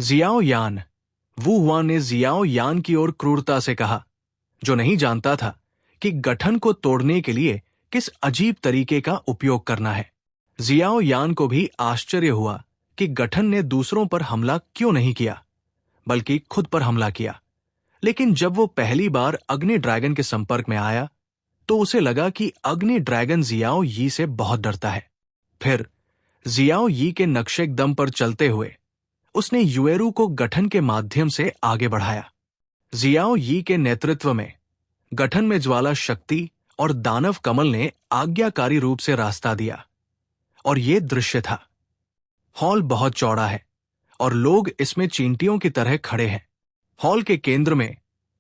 Xiao यान। वू Hwan ने Xiao यान की ओर क्रूरता से कहा, जो नहीं जानता था कि गठन को तोड़ने के लिए किस अजीब तरीके का उपयोग करना है। जियाओ यान को भी आश्चर्य हुआ कि गठन ने दूसरों पर हमला क्यों नहीं किया, बल्कि खुद पर हमला किया। लेकिन जब वो पहली बार अग्नि ड्रैगन के संपर्क में आया, तो उसे लगा कि अग्नि ड्रैगन जियाओ यी से बहुत डरता है। फिर जियाओ यी के नक्शे दम पर चलते हुए उसने युएरू को गठन के माध्यम से आगे बढ़ाया। जियाओ यी के नेतृत्व में गठन में ज्वाला शक्ति और दानव कमल ने आज्ञाकारी रूप से रास्ता दिया। और ये दृश्य था। हॉल बहुत चौड़ा है और लोग इसमें चींटियों की तरह खड़े हैं। हॉल के केंद्र में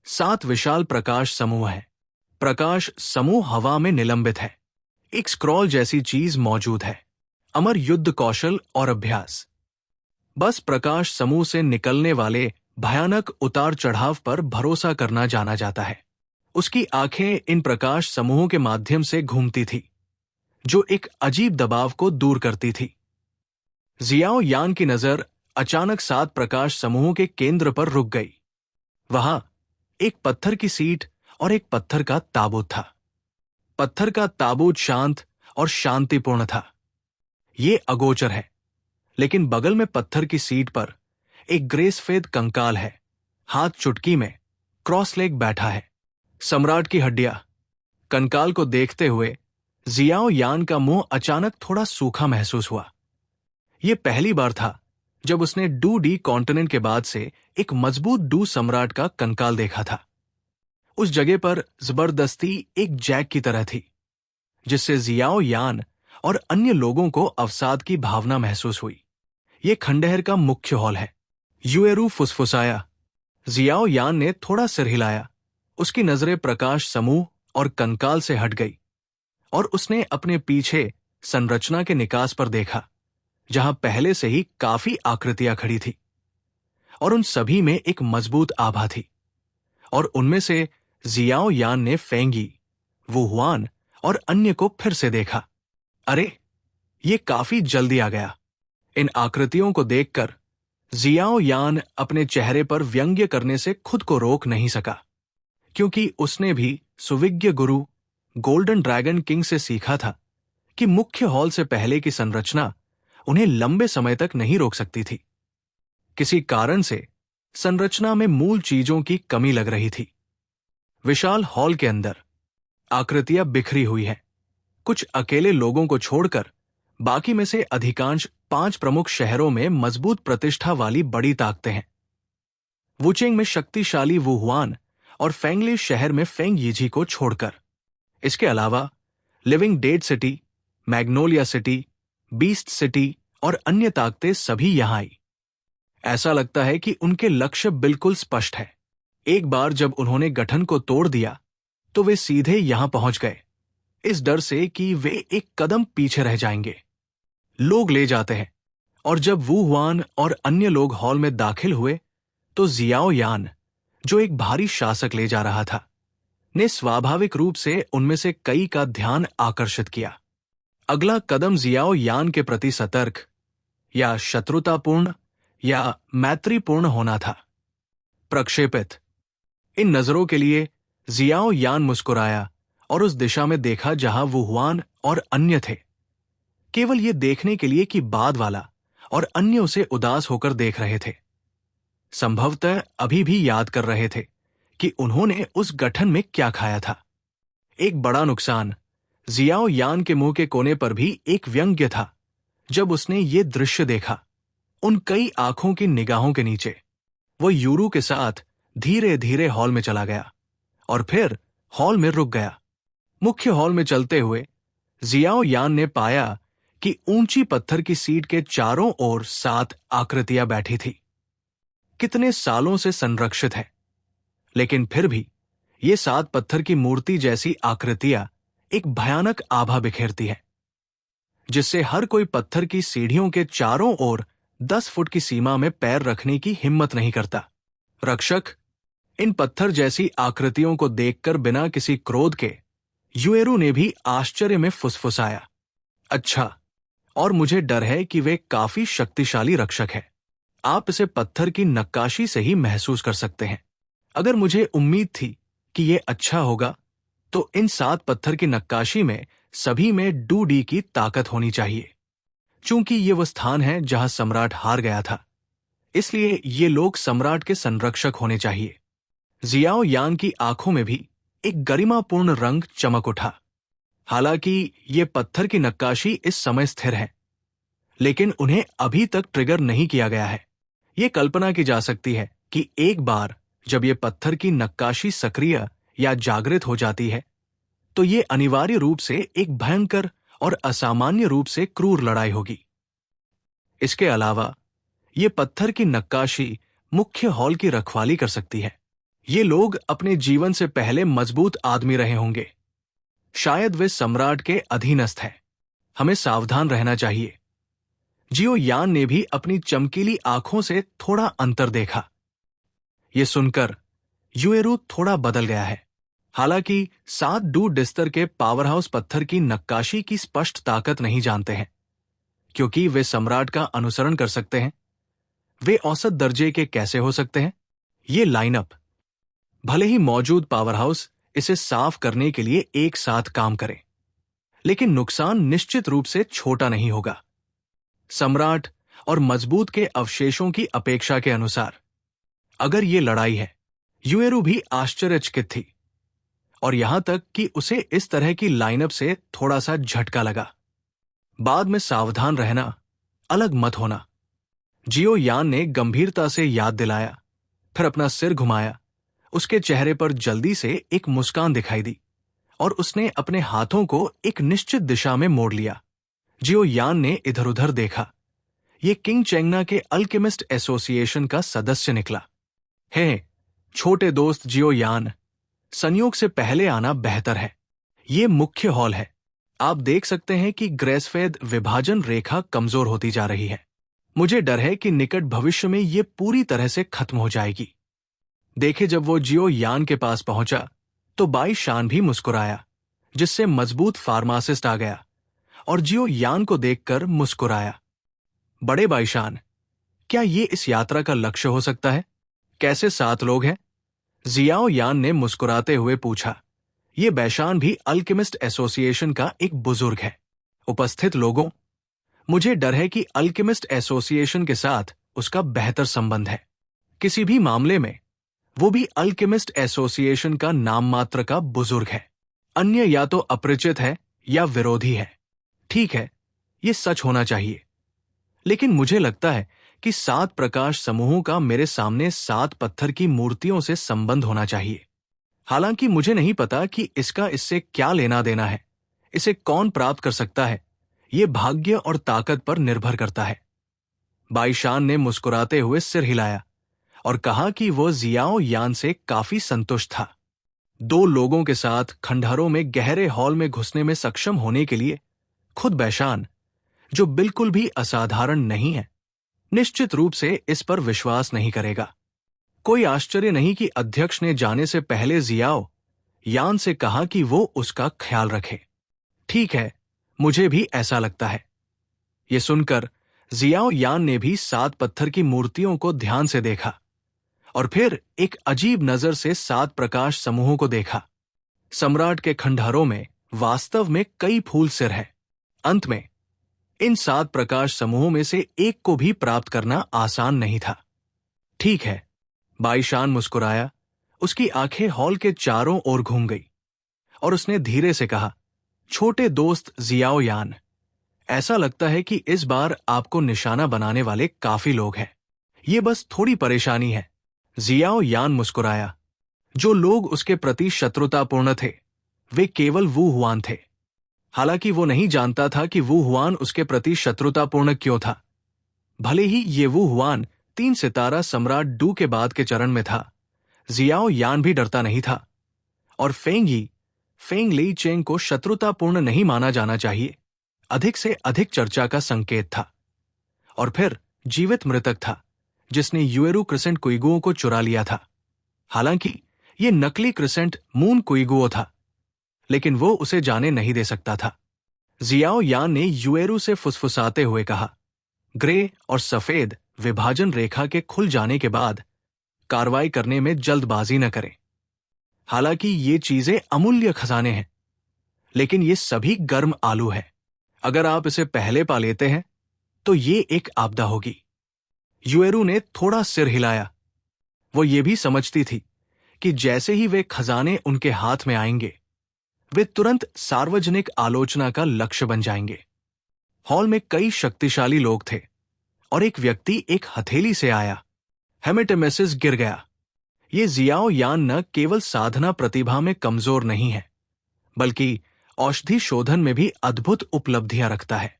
7 विशाल प्रकाश समूह हैं। प्रकाश समूह हवा में निलंबित है। एक स्क्रॉल जैसी चीज मौजूद है, अमर युद्ध कौशल और अभ्यास। बस प्रकाश समूह से निकलने वाले भयानक उतार चढ़ाव पर भरोसा करना जाना जाता है। उसकी आंखें इन प्रकाश समूहों के माध्यम से घूमती थी, जो एक अजीब दबाव को दूर करती थी। जियाओ यान की नजर अचानक 7 प्रकाश समूहों के केंद्र पर रुक गई। वहां एक पत्थर की सीट और एक पत्थर का ताबूत था। पत्थर का ताबूत शांत और शांतिपूर्ण था। ये अगोचर है, लेकिन बगल में पत्थर की सीट पर एक ग्रेसफेद कंकाल है। हाथ चुटकी में क्रॉस लेग बैठा है। सम्राट की हड्डियां। कंकाल को देखते हुए जियाओ यान का मुंह अचानक थोड़ा सूखा महसूस हुआ। यह पहली बार था जब उसने डू डी कॉन्टिनेंट के बाद से एक मजबूत डू सम्राट का कंकाल देखा था। उस जगह पर जबरदस्ती एक जैक की तरह थी, जिससे जियाओ यान और अन्य लोगों को अवसाद की भावना महसूस हुई। यह खंडहर का मुख्य हॉल है। युएरू फुसफुसाया। जियाओ यान ने थोड़ा सिर हिलाया। उसकी नजरें प्रकाश समूह और कंकाल से हट गई और उसने अपने पीछे संरचना के निकास पर देखा, जहां पहले से ही काफी आकृतियां खड़ी थी और उन सभी में एक मजबूत आभा थी। और उनमें से जियाओ यान ने फेंगी, वू हुआन और अन्य को फिर से देखा। अरे, ये काफी जल्दी आ गया। इन आकृतियों को देखकर जियाओ यान अपने चेहरे पर व्यंग्य करने से खुद को रोक नहीं सका, क्योंकि उसने भी सुविज्ञ गुरु गोल्डन ड्रैगन किंग से सीखा था कि मुख्य हॉल से पहले की संरचना उन्हें लंबे समय तक नहीं रोक सकती थी। किसी कारण से संरचना में मूल चीजों की कमी लग रही थी। विशाल हॉल के अंदर आकृतियां बिखरी हुई हैं। कुछ अकेले लोगों को छोड़कर बाकी में से अधिकांश 5 प्रमुख शहरों में मजबूत प्रतिष्ठा वाली बड़ी ताकतें हैं। वुचेंग में शक्तिशाली वू हुआन और फेंगली शहर में फेंग यीजी को छोड़कर। इसके अलावा living dead city, Magnolia city, beast city और अन्य ताकतें सभी यहां आई। ऐसा लगता है कि उनके लक्ष्य बिल्कुल स्पष्ट है। एक बार जब उन्होंने गठन को तोड़ दिया, तो वे सीधे यहां पहुंच गए, इस डर से कि वे एक कदम पीछे रह जाएंगे। लोग ले जाते हैं, और जब वू हुआन और अन्य लोग हॉल में दाखिल हुए, तो जियाओ यान, जो एक भारी शासक ले जा रहा था, ने स्वाभाविक रूप से उनमें से कई का ध्यान आकर्षित किया। अगला कदम जियाओ यान के प्रति सतर्क या शत्रुतापूर्ण या मैत्रीपूर्ण होना था। प्रक्षेपित। इन नजरों के लिए जियाओ यान मुस्कुराया और उस दिशा में देखा जहां वू हुआन और अन्य थे, केवल ये देखने के लिए कि बाद वाला और अन्य उसे उदास होकर देख रहे थे। संभवतः अभी भी याद कर रहे थे कि उन्होंने उस गठन में क्या खाया था। एक बड़ा नुकसान। जियाओ यान के मुंह के कोने पर भी एक व्यंग्य था जब उसने ये दृश्य देखा। उन कई आंखों की निगाहों के नीचे वो यूरू के साथ धीरे धीरे हॉल में चला गया और फिर हॉल में रुक गया। मुख्य हॉल में चलते हुए जियाओ यान ने पाया कि ऊंची पत्थर की सीट के चारों ओर 7 आकृतियां बैठी थी। कितने सालों से संरक्षित है, लेकिन फिर भी ये 7 पत्थर की मूर्ति जैसी आकृतियां एक भयानक आभा बिखेरती है, जिससे हर कोई पत्थर की सीढ़ियों के चारों ओर 10 फुट की सीमा में पैर रखने की हिम्मत नहीं करता। रक्षक। इन पत्थर जैसी आकृतियों को देखकर बिना किसी क्रोध के युएरू ने भी आश्चर्य में फुसफुसाया, अच्छा, और मुझे डर है कि वे काफी शक्तिशाली रक्षक है। आप इसे पत्थर की नक्काशी से ही महसूस कर सकते हैं। अगर मुझे उम्मीद थी कि यह अच्छा होगा, तो इन 7 पत्थर की नक्काशी में सभी में 2D की ताकत होनी चाहिए। चूंकि ये वो स्थान है जहां सम्राट हार गया था, इसलिए ये लोग सम्राट के संरक्षक होने चाहिए। जियाओ यान की आंखों में भी एक गरिमापूर्ण रंग चमक उठा। हालांकि ये पत्थर की नक्काशी इस समय स्थिर है, लेकिन उन्हें अभी तक ट्रिगर नहीं किया गया है। ये कल्पना की जा सकती है कि एक बार जब ये पत्थर की नक्काशी सक्रिय या जागृत हो जाती है, तो ये अनिवार्य रूप से एक भयंकर और असामान्य रूप से क्रूर लड़ाई होगी। इसके अलावा ये पत्थर की नक्काशी मुख्य हॉल की रखवाली कर सकती है। ये लोग अपने जीवन से पहले मजबूत आदमी रहे होंगे। शायद वे सम्राट के अधीनस्थ हैं। हमें सावधान रहना चाहिए। जियो यान ने भी अपनी चमकीली आंखों से थोड़ा अंतर देखा। ये सुनकर युएरू थोड़ा बदल गया है। हालांकि 7 डू डिस्तर के पावरहाउस पत्थर की नक्काशी की स्पष्ट ताकत नहीं जानते हैं, क्योंकि वे सम्राट का अनुसरण कर सकते हैं। वे औसत दर्जे के कैसे हो सकते हैं? ये लाइनअप, भले ही मौजूद पावरहाउस इसे साफ करने के लिए एक साथ काम करें, लेकिन नुकसान निश्चित रूप से छोटा नहीं होगा। सम्राट और मजबूत के अवशेषों की अपेक्षा के अनुसार अगर ये लड़ाई है, युएरू भी आश्चर्यचकित थी, और यहां तक कि उसे इस तरह की लाइनअप से थोड़ा सा झटका लगा। बाद में सावधान रहना, अलग मत होना, जियो यान ने गंभीरता से याद दिलाया, फिर अपना सिर घुमाया। उसके चेहरे पर जल्दी से एक मुस्कान दिखाई दी और उसने अपने हाथों को एक निश्चित दिशा में मोड़ लिया। जियो यान ने इधर उधर देखा। ये किंग चेंगना के अल्केमिस्ट एसोसिएशन का सदस्य निकला। हे छोटे दोस्त जियो यान, संयोग से पहले आना बेहतर है। ये मुख्य हॉल है। आप देख सकते हैं कि ग्रेसफेद विभाजन रेखा कमजोर होती जा रही है। मुझे डर है कि निकट भविष्य में ये पूरी तरह से खत्म हो जाएगी। देखे जब वो जियो यान के पास पहुंचा, तो बाई शान भी मुस्कुराया, जिससे मजबूत फार्मासिस्ट आ गया और जियो यान को देखकर मुस्कुराया। बड़े बाई शान, क्या ये इस यात्रा का लक्ष्य हो सकता है? कैसे 7 लोग हैं? जियाओ यान ने मुस्कुराते हुए पूछा। ये बैशान भी अल्केमिस्ट एसोसिएशन का एक बुजुर्ग है। उपस्थित लोगों, मुझे डर है कि अल्केमिस्ट एसोसिएशन के साथ उसका बेहतर संबंध है। किसी भी मामले में वो भी अल्केमिस्ट एसोसिएशन का नाम मात्र का बुजुर्ग है। अन्य या तो अपरिचित है या विरोधी है। ठीक है, ये सच होना चाहिए, लेकिन मुझे लगता है कि 7 प्रकाश समूहों का मेरे सामने 7 पत्थर की मूर्तियों से संबंध होना चाहिए। हालांकि मुझे नहीं पता कि इसका इससे क्या लेना देना है। इसे कौन प्राप्त कर सकता है, ये भाग्य और ताकत पर निर्भर करता है। बाईशान ने मुस्कुराते हुए सिर हिलाया और कहा कि वह जियाओ यान से काफी संतुष्ट था। 2 लोगों के साथ खंडहरों में गहरे हॉल में घुसने में सक्षम होने के लिए खुद बैशान, जो बिल्कुल भी असाधारण नहीं है, निश्चित रूप से इस पर विश्वास नहीं करेगा। कोई आश्चर्य नहीं कि अध्यक्ष ने जाने से पहले जियाओ यान से कहा कि वो उसका ख्याल रखे। ठीक है, मुझे भी ऐसा लगता है। ये सुनकर जियाओ यान ने भी 7 पत्थर की मूर्तियों को ध्यान से देखा और फिर एक अजीब नजर से 7 प्रकाश समूहों को देखा। सम्राट के खंडहरों में वास्तव में कई फूल सिर हैं। अंत में इन 7 प्रकाश समूहों में से एक को भी प्राप्त करना आसान नहीं था। ठीक है, बाईशान मुस्कुराया। उसकी आंखें हॉल के चारों ओर घूम गई और उसने धीरे से कहा, छोटे दोस्त जियाओ यान, ऐसा लगता है कि इस बार आपको निशाना बनाने वाले काफी लोग हैं। ये बस थोड़ी परेशानी है। जियाओ यान मुस्कुराया। जो लोग उसके प्रति शत्रुतापूर्ण थे, वे केवल वू हुआन थे। हालांकि वो नहीं जानता था कि वू हुआन उसके प्रति शत्रुतापूर्ण क्यों था। भले ही ये वू हुआन 3 सितारा सम्राट डू के बाद के चरण में था, जियाओ यान भी डरता नहीं था। और फेंग ली चेंग को शत्रुतापूर्ण नहीं माना जाना चाहिए अधिक से अधिक चर्चा का संकेत था। और फिर जीवित मृतक था जिसने युएरू क्रिसेंट कुइगुओं को चुरा लिया था। हालांकि यह नकली क्रिसेंट मून कुइगुओ था, लेकिन वो उसे जाने नहीं दे सकता था। जियाओ यान ने युएरू से फुसफुसाते हुए कहा, ग्रे और सफेद विभाजन रेखा के खुल जाने के बाद कार्रवाई करने में जल्दबाजी न करें। हालांकि ये चीजें अमूल्य खजाने हैं, लेकिन ये सभी गर्म आलू हैं। अगर आप इसे पहले पा लेते हैं तो ये एक आपदा होगी। युएरू ने थोड़ा सिर हिलाया। वो ये भी समझती थी कि जैसे ही वे खजाने उनके हाथ में आएंगे, वे तुरंत सार्वजनिक आलोचना का लक्ष्य बन जाएंगे। हॉल में कई शक्तिशाली लोग थे और एक व्यक्ति एक हथेली से आया। हेमेटेमेसिस गिर गया। ये जियाओ यान न केवल साधना प्रतिभा में कमजोर नहीं है, बल्कि औषधि शोधन में भी अद्भुत उपलब्धियां रखता है।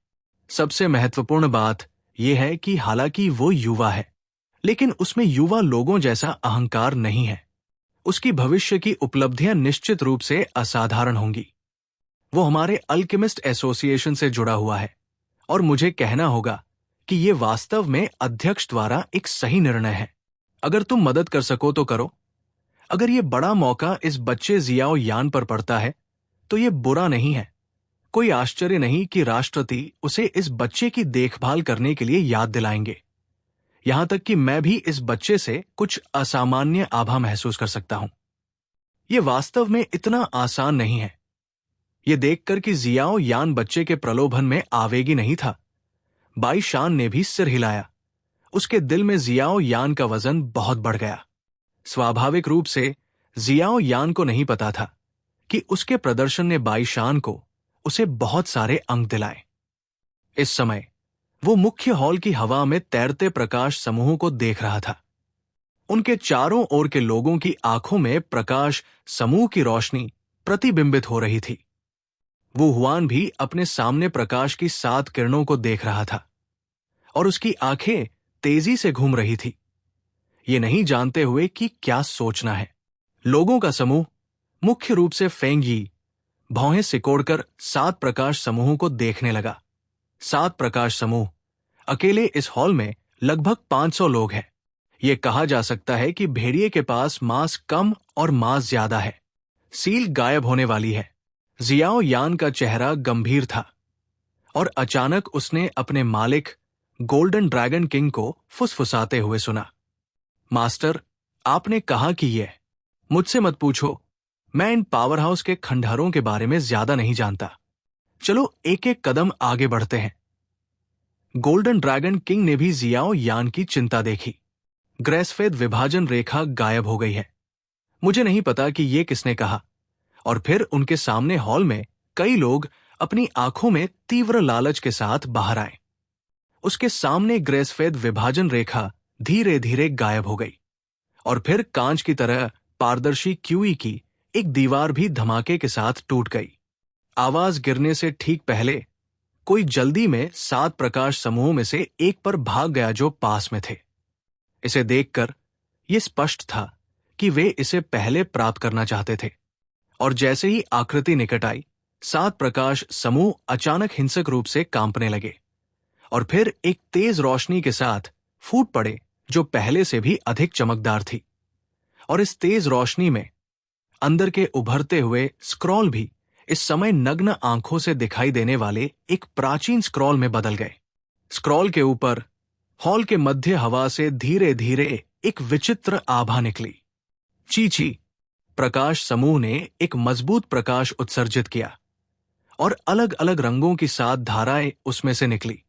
सबसे महत्वपूर्ण बात यह है कि हालांकि वो युवा है, लेकिन उसमें युवा लोगों जैसा अहंकार नहीं है। उसकी भविष्य की उपलब्धियां निश्चित रूप से असाधारण होंगी। वो हमारे अल्केमिस्ट एसोसिएशन से जुड़ा हुआ है और मुझे कहना होगा कि ये वास्तव में अध्यक्ष द्वारा एक सही निर्णय है। अगर तुम मदद कर सको तो करो। अगर ये बड़ा मौका इस बच्चे जियाओ यान पर पड़ता है तो ये बुरा नहीं है। कोई आश्चर्य नहीं कि राष्ट्रपति उसे इस बच्चे की देखभाल करने के लिए याद दिलाएंगे। यहां तक कि मैं भी इस बच्चे से कुछ असामान्य आभा महसूस कर सकता हूं। यह वास्तव में इतना आसान नहीं है। यह देखकर कि जियाओ यान बच्चे के प्रलोभन में आवेगी नहीं था, बाई शान ने भी सिर हिलाया। उसके दिल में जियाओ यान का वजन बहुत बढ़ गया। स्वाभाविक रूप से जियाओ यान को नहीं पता था कि उसके प्रदर्शन ने बाई शान को उसे बहुत सारे अंक दिलाए। इस समय वो मुख्य हॉल की हवा में तैरते प्रकाश समूहों को देख रहा था। उनके चारों ओर के लोगों की आंखों में प्रकाश समूह की रोशनी प्रतिबिंबित हो रही थी। वो हुआन भी अपने सामने प्रकाश की 7 किरणों को देख रहा था और उसकी आंखें तेजी से घूम रही थी, ये नहीं जानते हुए कि क्या सोचना है। लोगों का समूह, मुख्य रूप से फेंग यी, भौहें सिकोड़कर 7 प्रकाश समूहों को देखने लगा। 7 प्रकाश समूह। अकेले इस हॉल में लगभग 500 लोग हैं। यह कहा जा सकता है कि भेड़िए के पास मांस कम और मांस ज्यादा है। सील गायब होने वाली है। जियाओ यान का चेहरा गंभीर था और अचानक उसने अपने मालिक गोल्डन ड्रैगन किंग को फुसफुसाते हुए सुना। मास्टर, आपने कहा कि यह। मुझसे मत पूछो, मैं इन पावर हाउस के खंडहरों के बारे में ज्यादा नहीं जानता। चलो एक एक कदम आगे बढ़ते हैं। गोल्डन ड्रैगन किंग ने भी जियाओ यान की चिंता देखी। ग्रेसफेद विभाजन रेखा गायब हो गई है। मुझे नहीं पता कि यह किसने कहा। और फिर उनके सामने हॉल में कई लोग अपनी आंखों में तीव्र लालच के साथ बाहर आए। उसके सामने ग्रेसफेद विभाजन रेखा धीरे धीरे गायब हो गई और फिर कांच की तरह पारदर्शी क्यूई की एक दीवार भी धमाके के साथ टूट गई। आवाज गिरने से ठीक पहले कोई जल्दी में 7 प्रकाश समूहों में से एक पर भाग गया जो पास में थे। इसे देखकर यह स्पष्ट था कि वे इसे पहले प्राप्त करना चाहते थे। और जैसे ही आकृति निकट आई, 7 प्रकाश समूह अचानक हिंसक रूप से कांपने लगे और फिर एक तेज रोशनी के साथ फूट पड़े जो पहले से भी अधिक चमकदार थी। और इस तेज रोशनी में अंदर के उभरते हुए स्क्रॉल भी इस समय नग्न आंखों से दिखाई देने वाले एक प्राचीन स्क्रॉल में बदल गए। स्क्रॉल के ऊपर हॉल के मध्य हवा से धीरे धीरे एक विचित्र आभा निकली। चीची प्रकाश समूह ने एक मजबूत प्रकाश उत्सर्जित किया और अलग अलग रंगों की 7 धाराएं उसमें से निकली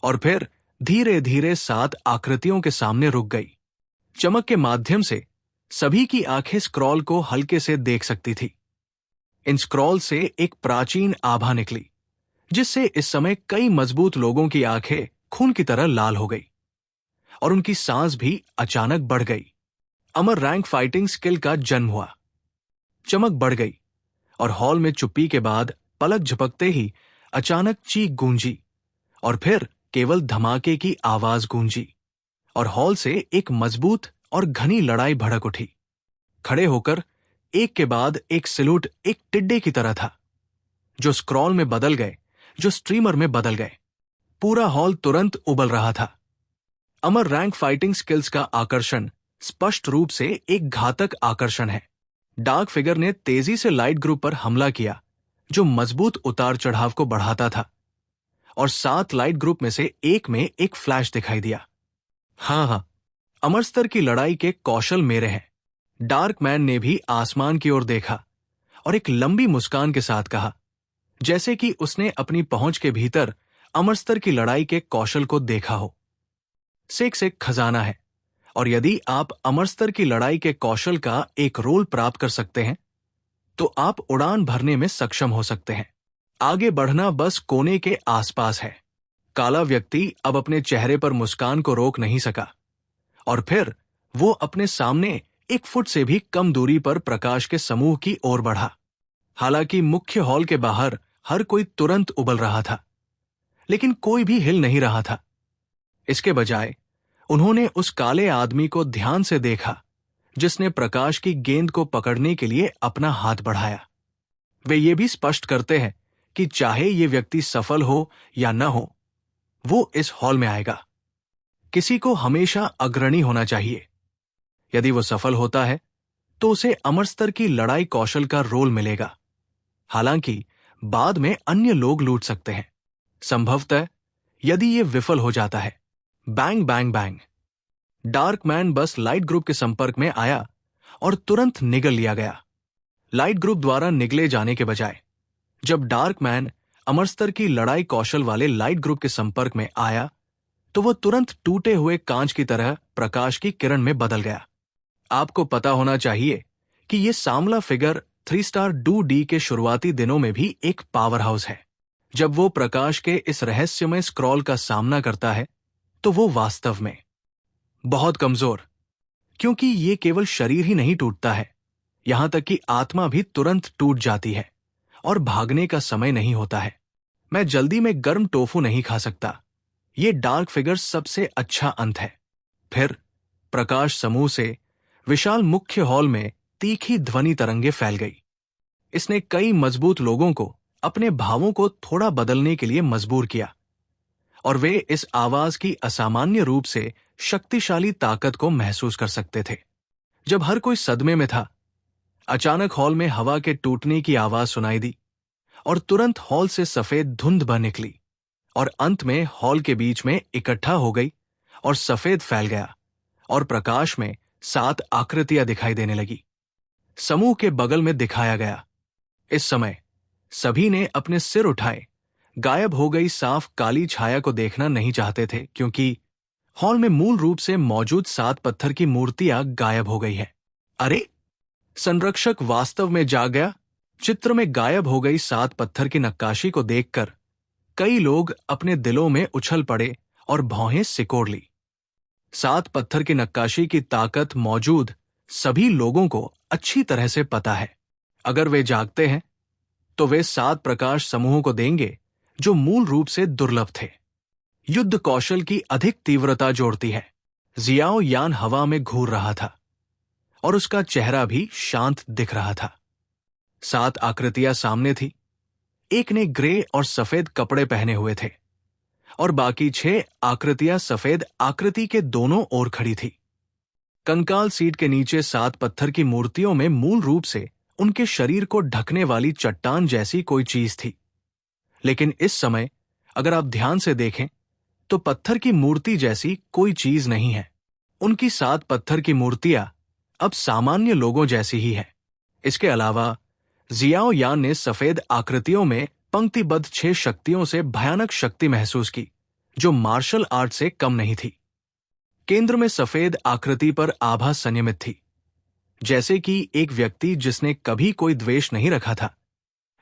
और फिर धीरे धीरे 7 आकृतियों के सामने रुक गई। चमक के माध्यम से सभी की आंखें स्क्रॉल को हल्के से देख सकती थी। इन स्क्रॉल से एक प्राचीन आभा निकली जिससे इस समय कई मजबूत लोगों की आंखें खून की तरह लाल हो गई और उनकी सांस भी अचानक बढ़ गई। अमर रैंक फाइटिंग स्किल का जन्म हुआ। चमक बढ़ गई और हॉल में चुप्पी के बाद पलक झपकते ही अचानक चीख गूंजी और फिर केवल धमाके की आवाज गूंजी और हॉल से एक मजबूत और घनी लड़ाई भड़क उठी। खड़े होकर एक के बाद एक सिलूट एक टिड्डे की तरह था, जो स्क्रॉल में बदल गए, जो स्ट्रीमर में बदल गए। पूरा हॉल तुरंत उबल रहा था। अमर रैंक फाइटिंग स्किल्स का आकर्षण स्पष्ट रूप से एक घातक आकर्षण है। डार्क फिगर ने तेजी से लाइट ग्रुप पर हमला किया जो मजबूत उतार चढ़ाव को बढ़ाता था और 7 लाइट ग्रुप में से एक में एक फ्लैश दिखाई दिया। हाँ हाँ, अमरस्तर की लड़ाई के कौशल मेरे हैं। डार्क मैन ने भी आसमान की ओर देखा और एक लंबी मुस्कान के साथ कहा, जैसे कि उसने अपनी पहुंच के भीतर अमरस्तर की लड़ाई के कौशल को देखा हो। सेक्स एक खजाना है, और यदि आप अमरस्तर की लड़ाई के कौशल का एक रोल प्राप्त कर सकते हैं तो आप उड़ान भरने में सक्षम हो सकते हैं। आगे बढ़ना बस कोने के आसपास है। काला व्यक्ति अब अपने चेहरे पर मुस्कान को रोक नहीं सका, और फिर वो अपने सामने 1 फुट से भी कम दूरी पर प्रकाश के समूह की ओर बढ़ा। हालांकि मुख्य हॉल के बाहर हर कोई तुरंत उबल रहा था, लेकिन कोई भी हिल नहीं रहा था। इसके बजाय उन्होंने उस काले आदमी को ध्यान से देखा जिसने प्रकाश की गेंद को पकड़ने के लिए अपना हाथ बढ़ाया। वे ये भी स्पष्ट करते हैं कि चाहे ये व्यक्ति सफल हो या न हो, वो इस हॉल में आएगा। किसी को हमेशा अग्रणी होना चाहिए। यदि वो सफल होता है तो उसे अमरस्तर की लड़ाई कौशल का रोल मिलेगा। हालांकि बाद में अन्य लोग लूट सकते हैं। संभवतः यदि ये विफल हो जाता है। Bang bang bang. Dark man बस लाइट ग्रुप के संपर्क में आया और तुरंत निगल लिया गया। लाइट ग्रुप द्वारा निगले जाने के बजाय जब डार्क मैन अमरस्तर की लड़ाई कौशल वाले लाइट ग्रुप के संपर्क में आया तो वह तुरंत टूटे हुए कांच की तरह प्रकाश की किरण में बदल गया। आपको पता होना चाहिए कि यह सांवला फिगर 3 स्टार 2D के शुरुआती दिनों में भी एक पावर हाउस है। जब वो प्रकाश के इस रहस्यमय स्क्रॉल का सामना करता है तो वो वास्तव में बहुत कमजोर, क्योंकि ये केवल शरीर ही नहीं टूटता है, यहां तक कि आत्मा भी तुरंत टूट जाती है और भागने का समय नहीं होता है। मैं जल्दी में गर्म टोफू नहीं खा सकता। ये डार्क फिगर सबसे अच्छा अंत है। फिर प्रकाश समूह से विशाल मुख्य हॉल में तीखी ध्वनि तरंगे फैल गई। इसने कई मजबूत लोगों को अपने भावों को थोड़ा बदलने के लिए मजबूर किया, और वे इस आवाज की असामान्य रूप से शक्तिशाली ताकत को महसूस कर सकते थे। जब हर कोई सदमे में था, अचानक हॉल में हवा के टूटने की आवाज सुनाई दी और तुरंत हॉल से सफेद धुंध बह निकली और अंत में हॉल के बीच में इकट्ठा हो गई और सफेद फैल गया और प्रकाश में 7 आकृतियां दिखाई देने लगी। समूह के बगल में दिखाया गया। इस समय सभी ने अपने सिर उठाए गायब हो गई साफ काली छाया को देखना नहीं चाहते थे, क्योंकि हॉल में मूल रूप से मौजूद 7 पत्थर की मूर्तियां गायब हो गई हैं। अरे, संरक्षक वास्तव में जाग गया। चित्र में गायब हो गई 7 पत्थर की नक्काशी को देखकर कई लोग अपने दिलों में उछल पड़े और भौहें सिकोड़ ली। 7 पत्थर की नक्काशी की ताकत मौजूद सभी लोगों को अच्छी तरह से पता है। अगर वे जागते हैं तो वे 7 प्रकाश समूहों को देंगे जो मूल रूप से दुर्लभ थे। युद्ध कौशल की अधिक तीव्रता जोड़ती है। जियाओ यान हवा में घूर रहा था और उसका चेहरा भी शांत दिख रहा था। 7 आकृतियां सामने थी। एक ने ग्रे और सफेद कपड़े पहने हुए थे और बाकी 6 आकृतियां सफेद आकृति के दोनों ओर खड़ी थी। कंकाल सीट के नीचे 7 पत्थर की मूर्तियों में मूल रूप से उनके शरीर को ढकने वाली चट्टान जैसी कोई चीज थी। लेकिन इस समय अगर आप ध्यान से देखें तो पत्थर की मूर्ति जैसी कोई चीज नहीं है। उनकी 7 पत्थर की मूर्तियां अब सामान्य लोगों जैसी ही है। इसके अलावा जियाओ यान ने सफेद आकृतियों में पंक्तिबद्ध 6 शक्तियों से भयानक शक्ति महसूस की, जो मार्शल आर्ट से कम नहीं थी। केंद्र में सफेद आकृति पर आभा संयमित थी, जैसे कि एक व्यक्ति जिसने कभी कोई द्वेष नहीं रखा था।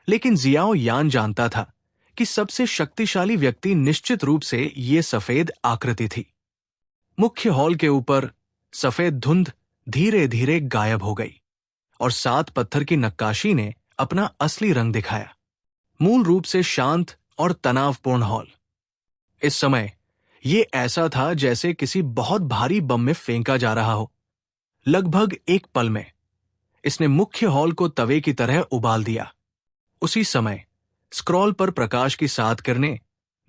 लेकिन जियाओ यान जानता था कि सबसे शक्तिशाली व्यक्ति निश्चित रूप से ये सफेद आकृति थी। मुख्य हॉल के ऊपर सफेद धुंध धीरे धीरे गायब हो गई और 7 पत्थर की नक्काशी ने अपना असली रंग दिखाया, मूल रूप से शांत और तनावपूर्ण हॉल। इस समय यह ऐसा था जैसे किसी बहुत भारी बम में फेंका जा रहा हो। लगभग एक पल में इसने मुख्य हॉल को तवे की तरह उबाल दिया। उसी समय स्क्रॉल पर प्रकाश की 7 किरणें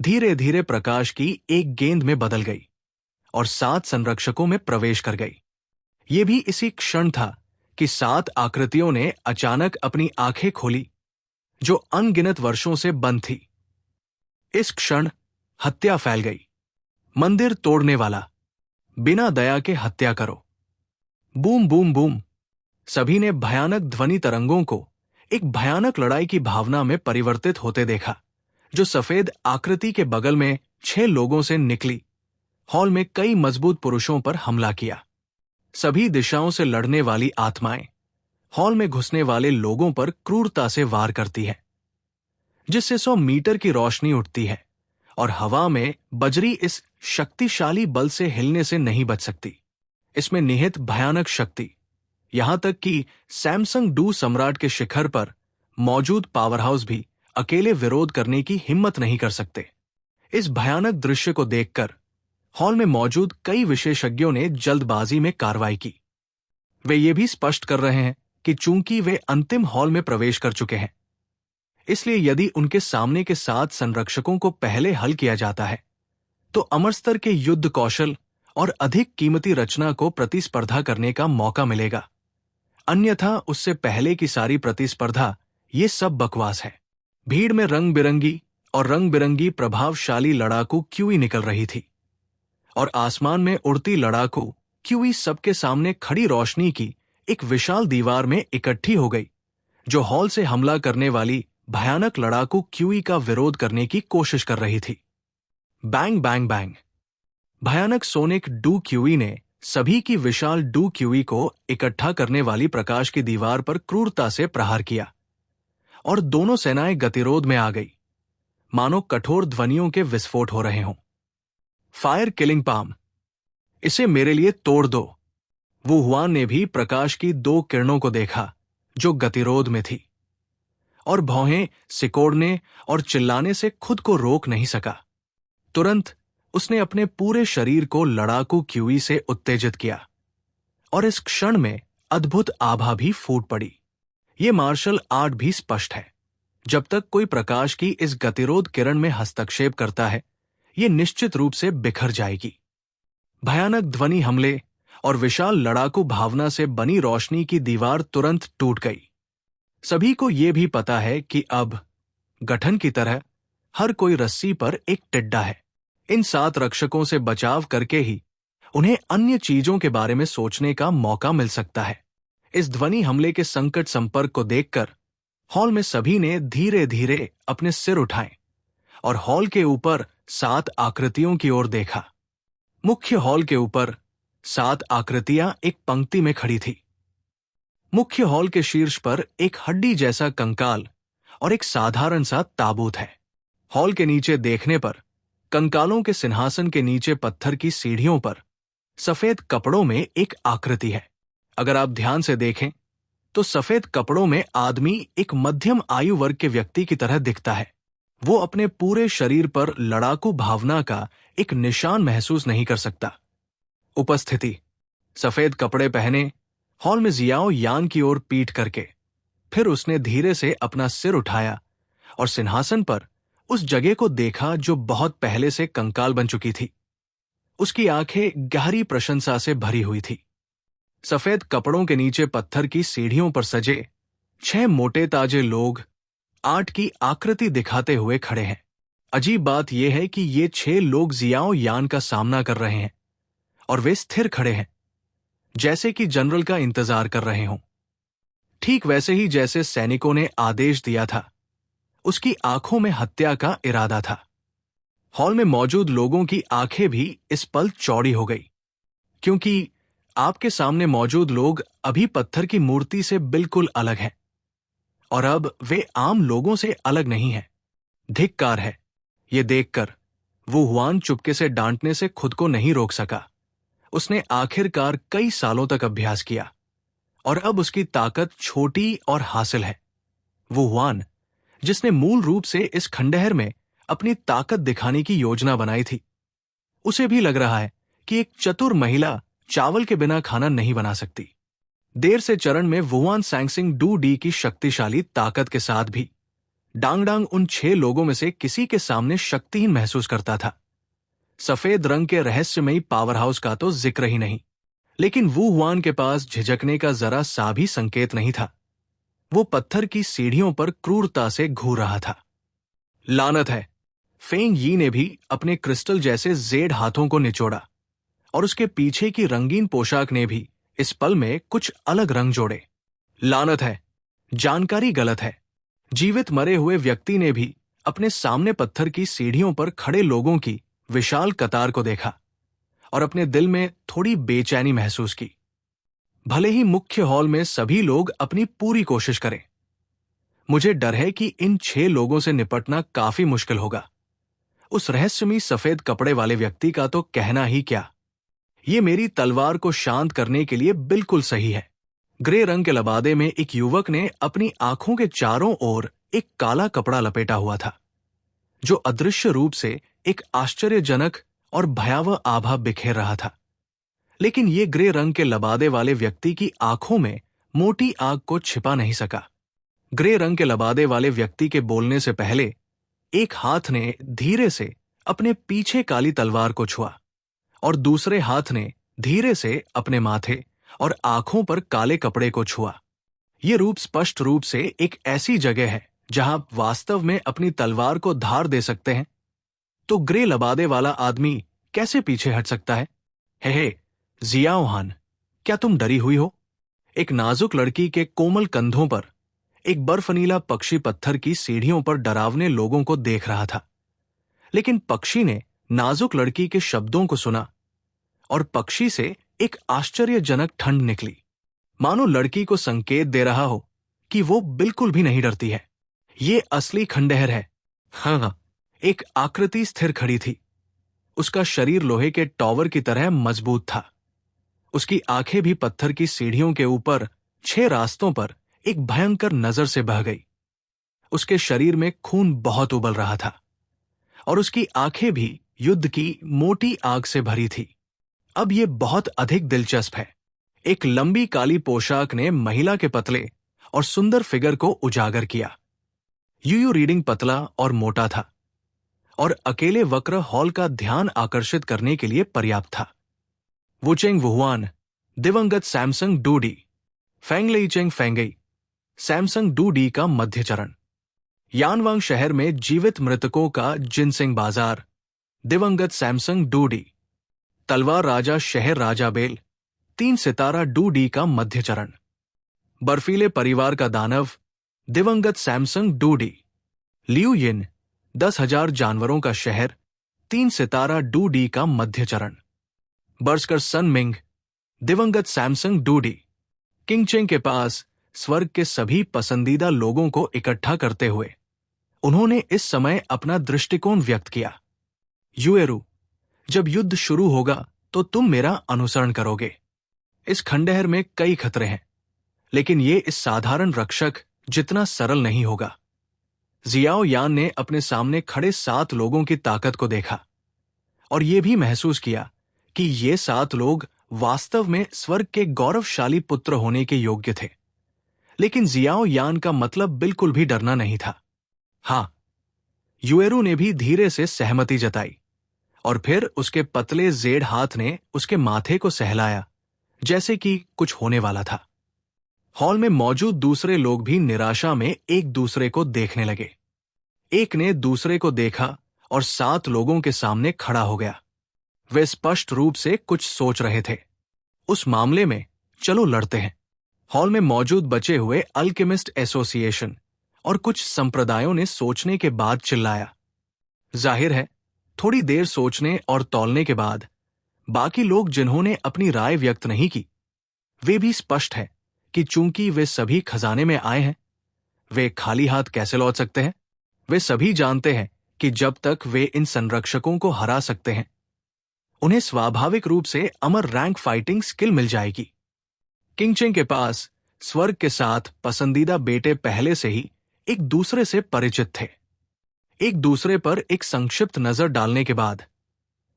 धीरे धीरे प्रकाश की एक गेंद में बदल गई और 7 संरक्षकों में प्रवेश कर गई। यह भी इसी क्षण था कि 7 आकृतियों ने अचानक अपनी आंखें खोली, जो अनगिनत वर्षों से बंद थी। इस क्षण हत्या फैल गई। मंदिर तोड़ने वाला, बिना दया के हत्या करो। Boom boom boom. सभी ने भयानक ध्वनि तरंगों को एक भयानक लड़ाई की भावना में परिवर्तित होते देखा, जो सफेद आकृति के बगल में 6 लोगों से निकली हॉल में कई मजबूत पुरुषों पर हमला किया। सभी दिशाओं से लड़ने वाली आत्माएं हॉल में घुसने वाले लोगों पर क्रूरता से वार करती है, जिससे 100 मीटर की रोशनी उठती है और हवा में बजरी इस शक्तिशाली बल से हिलने से नहीं बच सकती। इसमें निहित भयानक शक्ति, यहां तक कि सैमसंग डू सम्राट के शिखर पर मौजूद पावर हाउस भी अकेले विरोध करने की हिम्मत नहीं कर सकते। इस भयानक दृश्य को देखकर हॉल में मौजूद कई विशेषज्ञों ने जल्दबाजी में कार्रवाई की। वे ये भी स्पष्ट कर रहे हैं कि चूंकि वे अंतिम हॉल में प्रवेश कर चुके हैं, इसलिए यदि उनके सामने के 7 संरक्षकों को पहले हल किया जाता है तो अमर स्तर के युद्ध कौशल और अधिक कीमती रचना को प्रतिस्पर्धा करने का मौका मिलेगा। अन्यथा उससे पहले की सारी प्रतिस्पर्धा ये सब बकवास है। भीड़ में रंग बिरंगी प्रभावशाली लड़ाकू क्यूई निकल रही थी और आसमान में उड़ती लड़ाकू क्यूई सबके सामने खड़ी रोशनी की एक विशाल दीवार में इकट्ठी हो गई, जो हॉल से हमला करने वाली भयानक लड़ाकू क्यूई का विरोध करने की कोशिश कर रही थी। Bang bang bang. भयानक सोनिक डू क्यूई ने सभी की विशाल डू क्यूई को इकट्ठा करने वाली प्रकाश की दीवार पर क्रूरता से प्रहार किया और दोनों सेनाएं गतिरोध में आ गई, मानो कठोर ध्वनियों के विस्फोट हो रहे हों। फायर किलिंग पाम, इसे मेरे लिए तोड़ दो। वू हुआन ने भी प्रकाश की 2 किरणों को देखा जो गतिरोध में थी, और भौहें सिकोड़ने और चिल्लाने से खुद को रोक नहीं सका। तुरंत उसने अपने पूरे शरीर को लड़ाकू क्यूई से उत्तेजित किया और इस क्षण में अद्भुत आभा भी फूट पड़ी। ये मार्शल आर्ट भी स्पष्ट है, जब तक कोई प्रकाश की इस गतिरोध किरण में हस्तक्षेप करता है, ये निश्चित रूप से बिखर जाएगी। भयानक ध्वनि हमले और विशाल लड़ाकू भावना से बनी रोशनी की दीवार तुरंत टूट गई। सभी को यह भी पता है कि अब गठन की तरह हर कोई रस्सी पर एक टिड्डा है। इन 7 रक्षकों से बचाव करके ही उन्हें अन्य चीजों के बारे में सोचने का मौका मिल सकता है। इस ध्वनि हमले के संकट संपर्क को देखकर हॉल में सभी ने धीरे धीरे अपने सिर उठाए और हॉल के ऊपर 7 आकृतियों की ओर देखा। मुख्य हॉल के ऊपर 7 आकृतियां एक पंक्ति में खड़ी थी। मुख्य हॉल के शीर्ष पर एक हड्डी जैसा कंकाल और एक साधारण सा ताबूत है। हॉल के नीचे देखने पर कंकालों के सिंहासन के नीचे पत्थर की सीढ़ियों पर सफेद कपड़ों में एक आकृति है। अगर आप ध्यान से देखें तो सफेद कपड़ों में आदमी एक मध्यम आयु वर्ग के व्यक्ति की तरह दिखता है। वो अपने पूरे शरीर पर लड़ाकू भावना का एक निशान महसूस नहीं कर सकता। उपस्थिति। सफेद कपड़े पहने हॉल में जियाओ यान की ओर पीठ करके फिर उसने धीरे से अपना सिर उठाया और सिंहासन पर उस जगह को देखा जो बहुत पहले से कंकाल बन चुकी थी। उसकी आंखें गहरी प्रशंसा से भरी हुई थी। सफेद कपड़ों के नीचे पत्थर की सीढ़ियों पर सजे 6 मोटे ताजे लोग 8 की आकृति दिखाते हुए खड़े हैं। अजीब बात यह है कि ये 6 लोग जियाओ यान का सामना कर रहे हैं और वे स्थिर खड़े हैं, जैसे कि जनरल का इंतजार कर रहे हों। ठीक वैसे ही जैसे सैनिकों ने आदेश दिया था। उसकी आंखों में हत्या का इरादा था। हॉल में मौजूद लोगों की आंखें भी इस पल चौड़ी हो गई, क्योंकि आपके सामने मौजूद लोग अभी पत्थर की मूर्ति से बिल्कुल अलग हैं और अब वे आम लोगों से अलग नहीं हैं। धिक्कार है। ये देखकर वो हुआन चुपके से डांटने से खुद को नहीं रोक सका। उसने आखिरकार कई सालों तक अभ्यास किया और अब उसकी ताकत छोटी और हासिल है। वो हुआन जिसने मूल रूप से इस खंडहर में अपनी ताकत दिखाने की योजना बनाई थी, उसे भी लग रहा है कि एक चतुर महिला चावल के बिना खाना नहीं बना सकती। देर से चरण में वुआन सैंगसिंग डू डी की शक्तिशाली ताकत के साथ भी डांगडांग उन 6 लोगों में से किसी के सामने शक्तिहीन महसूस करता था। सफेद रंग के रहस्यमयी पावर हाउस का तो जिक्र ही नहीं, लेकिन वू हुआन के पास झिझकने का जरा सा भी संकेत नहीं था। वो पत्थर की सीढ़ियों पर क्रूरता से घूर रहा था। लानत है। फेंग यी ने भी अपने क्रिस्टल जैसे जेड हाथों को निचोड़ा और उसके पीछे की रंगीन पोशाक ने भी इस पल में कुछ अलग रंग जोड़े। लानत है, जानकारी गलत है। जीवित मरे हुए व्यक्ति ने भी अपने सामने पत्थर की सीढ़ियों पर खड़े लोगों की विशाल कतार को देखा और अपने दिल में थोड़ी बेचैनी महसूस की। भले ही मुख्य हॉल में सभी लोग अपनी पूरी कोशिश करें, मुझे डर है कि इन 6 लोगों से निपटना काफी मुश्किल होगा। उस रहस्यमयी सफेद कपड़े वाले व्यक्ति का तो कहना ही क्या। ये मेरी तलवार को शांत करने के लिए बिल्कुल सही है। ग्रे रंग के लबादे में एक युवक ने अपनी आंखों के चारों ओर एक काला कपड़ा लपेटा हुआ था, जो अदृश्य रूप से एक आश्चर्यजनक और भयावह आभा बिखेर रहा था। लेकिन ये ग्रे रंग के लबादे वाले व्यक्ति की आंखों में मोटी आग को छिपा नहीं सका। ग्रे रंग के लबादे वाले व्यक्ति के बोलने से पहले एक हाथ ने धीरे से अपने पीछे काली तलवार को छुआ और दूसरे हाथ ने धीरे से अपने माथे और आंखों पर काले कपड़े को छुआ। ये रूप स्पष्ट रूप से एक ऐसी जगह है जहां आप वास्तव में अपनी तलवार को धार दे सकते हैं। तो ग्रे लबादे वाला आदमी कैसे पीछे हट सकता है? हे जियाओ हान, क्या तुम डरी हुई हो? एक नाजुक लड़की के कोमल कंधों पर एक बर्फनीला पक्षी पत्थर की सीढ़ियों पर डरावने लोगों को देख रहा था। लेकिन पक्षी ने नाजुक लड़की के शब्दों को सुना और पक्षी से एक आश्चर्यजनक ठंड निकली, मानो लड़की को संकेत दे रहा हो कि वो बिल्कुल भी नहीं डरती है। ये असली खंडहर है। हाँ, एक आकृति स्थिर खड़ी थी। उसका शरीर लोहे के टॉवर की तरह मजबूत था। उसकी आंखें भी पत्थर की सीढ़ियों के ऊपर 6 रास्तों पर एक भयंकर नजर से बह गई। उसके शरीर में खून बहुत उबल रहा था और उसकी आंखें भी युद्ध की मोटी आग से भरी थी। अब यह बहुत अधिक दिलचस्प है। एक लंबी काली पोशाक ने महिला के पतले और सुंदर फिगर को उजागर किया। यूयू रीडिंग पतला और मोटा था और अकेले वक्र हॉल का ध्यान आकर्षित करने के लिए पर्याप्त था। वुचेंग वुहुआन, दिवंगत सैमसंग डूडी, फेंगलेइचेंग फेंगई, सैमसंग डूडी का मध्य चरण। यानवांग शहर में जीवित मृतकों का जिनसिंग बाजार, दिवंगत सैमसंग डूडी। तलवार राजा शहर राजा बेल, 3 सितारा डूडी का मध्य चरण। बर्फीले परिवार का दानव, दिवंगत सैमसंग डूडी। लियू यिन, 10,000 जानवरों का शहर, 3 सितारा डूडी का मध्य चरण। बर्स्कर सन मिंग, दिवंगत सैमसंग डूडी। किंगचेंग के पास स्वर्ग के सभी पसंदीदा लोगों को इकट्ठा करते हुए उन्होंने इस समय अपना दृष्टिकोण व्यक्त किया। युएरू, जब युद्ध शुरू होगा तो तुम मेरा अनुसरण करोगे। इस खंडहर में कई खतरे हैं, लेकिन ये इस साधारण रक्षक जितना सरल नहीं होगा। जियाओ यान ने अपने सामने खड़े 7 लोगों की ताकत को देखा और यह भी महसूस किया कि ये 7 लोग वास्तव में स्वर्ग के गौरवशाली पुत्र होने के योग्य थे। लेकिन जियाओ यान का मतलब बिल्कुल भी डरना नहीं था। हाँ, युएरू ने भी धीरे से सहमति जताई और फिर उसके पतले जेड हाथ ने उसके माथे को सहलाया, जैसे कि कुछ होने वाला था। हॉल में मौजूद दूसरे लोग भी निराशा में एक दूसरे को देखने लगे। एक ने दूसरे को देखा और 7 लोगों के सामने खड़ा हो गया। वे स्पष्ट रूप से कुछ सोच रहे थे। उस मामले में चलो लड़ते हैं। हॉल में मौजूद बचे हुए अल्केमिस्ट एसोसिएशन और कुछ संप्रदायों ने सोचने के बाद चिल्लाया। जाहिर है, थोड़ी देर सोचने और तौलने के बाद बाकी लोग जिन्होंने अपनी राय व्यक्त नहीं की, वे भी स्पष्ट है कि चूंकि वे सभी खजाने में आए हैं, वे खाली हाथ कैसे लौट सकते हैं। वे सभी जानते हैं कि जब तक वे इन संरक्षकों को हरा सकते हैं, उन्हें स्वाभाविक रूप से अमर रैंक फाइटिंग स्किल मिल जाएगी। किंगचेंग के पास स्वर्ग के साथ पसंदीदा बेटे पहले से ही एक दूसरे से परिचित थे। एक दूसरे पर एक संक्षिप्त नजर डालने के बाद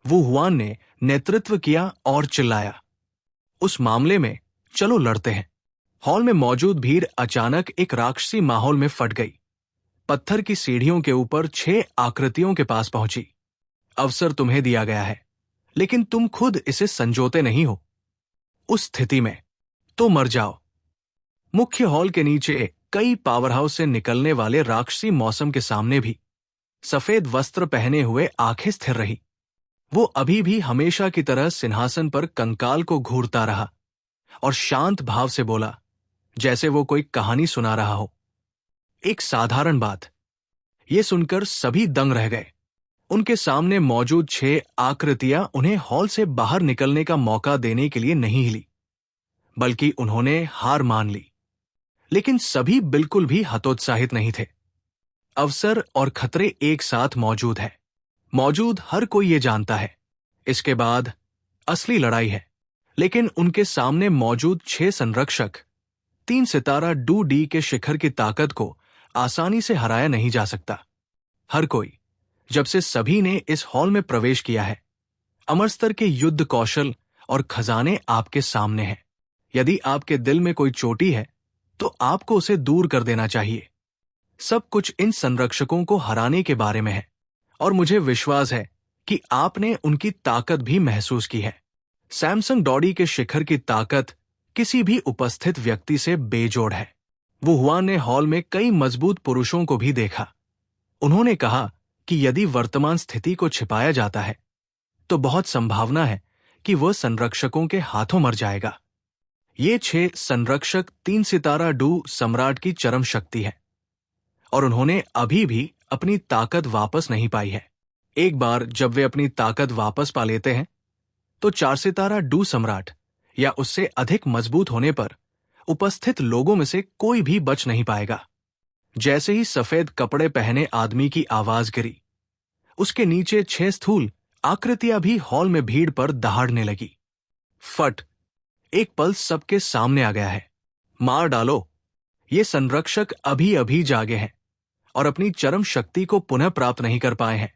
वू हुआन ने नेतृत्व किया और चिल्लाया, उस मामले में चलो लड़ते हैं। हॉल में मौजूद भीड़ अचानक एक राक्षसी माहौल में फट गई। पत्थर की सीढ़ियों के ऊपर 6 आकृतियों के पास पहुंची। अवसर तुम्हें दिया गया है, लेकिन तुम खुद इसे संजोते नहीं हो। उस स्थिति में तो मर जाओ। मुख्य हॉल के नीचे कई पावरहाउस से निकलने वाले राक्षसी मौसम के सामने भी सफेद वस्त्र पहने हुए आंखें स्थिर रही। वो अभी भी हमेशा की तरह सिंहासन पर कंकाल को घूरता रहा और शांत भाव से बोला, जैसे वो कोई कहानी सुना रहा हो। एक साधारण बात। ये सुनकर सभी दंग रह गए। उनके सामने मौजूद 6 आकृतियां उन्हें हॉल से बाहर निकलने का मौका देने के लिए नहीं हिली, बल्कि उन्होंने हार मान ली। लेकिन सभी बिल्कुल भी हतोत्साहित नहीं थे। अवसर और खतरे एक साथ मौजूद है। मौजूद हर कोई ये जानता है। इसके बाद असली लड़ाई है। लेकिन उनके सामने मौजूद 6 संरक्षक 3 सितारा डू डी के शिखर की ताकत को आसानी से हराया नहीं जा सकता। हर कोई, जब से सभी ने इस हॉल में प्रवेश किया है, अमर स्तर के युद्ध कौशल और खजाने आपके सामने हैं। यदि आपके दिल में कोई चोटी है तो आपको उसे दूर कर देना चाहिए। सब कुछ इन संरक्षकों को हराने के बारे में है, और मुझे विश्वास है कि आपने उनकी ताकत भी महसूस की है। सैमसंग डॉडी के शिखर की ताकत किसी भी उपस्थित व्यक्ति से बेजोड़ है। वु हुआन ने हॉल में कई मजबूत पुरुषों को भी देखा। उन्होंने कहा कि यदि वर्तमान स्थिति को छिपाया जाता है तो बहुत संभावना है कि वह संरक्षकों के हाथों मर जाएगा। ये 6 संरक्षक 3 सितारा डू सम्राट की चरम शक्ति है, और उन्होंने अभी भी अपनी ताकत वापस नहीं पाई है। एक बार जब वे अपनी ताकत वापस पा लेते हैं तो 4 सितारा डू सम्राट या उससे अधिक मजबूत होने पर उपस्थित लोगों में से कोई भी बच नहीं पाएगा। जैसे ही सफेद कपड़े पहने आदमी की आवाज गिरी, उसके नीचे 6 स्थूल आकृतियां भी हॉल में भीड़ पर दहाड़ने लगी। फट! एक पल सबके सामने आ गया है। मार डालो! ये संरक्षक अभी अभी जागे हैं और अपनी चरम शक्ति को पुनः प्राप्त नहीं कर पाए हैं।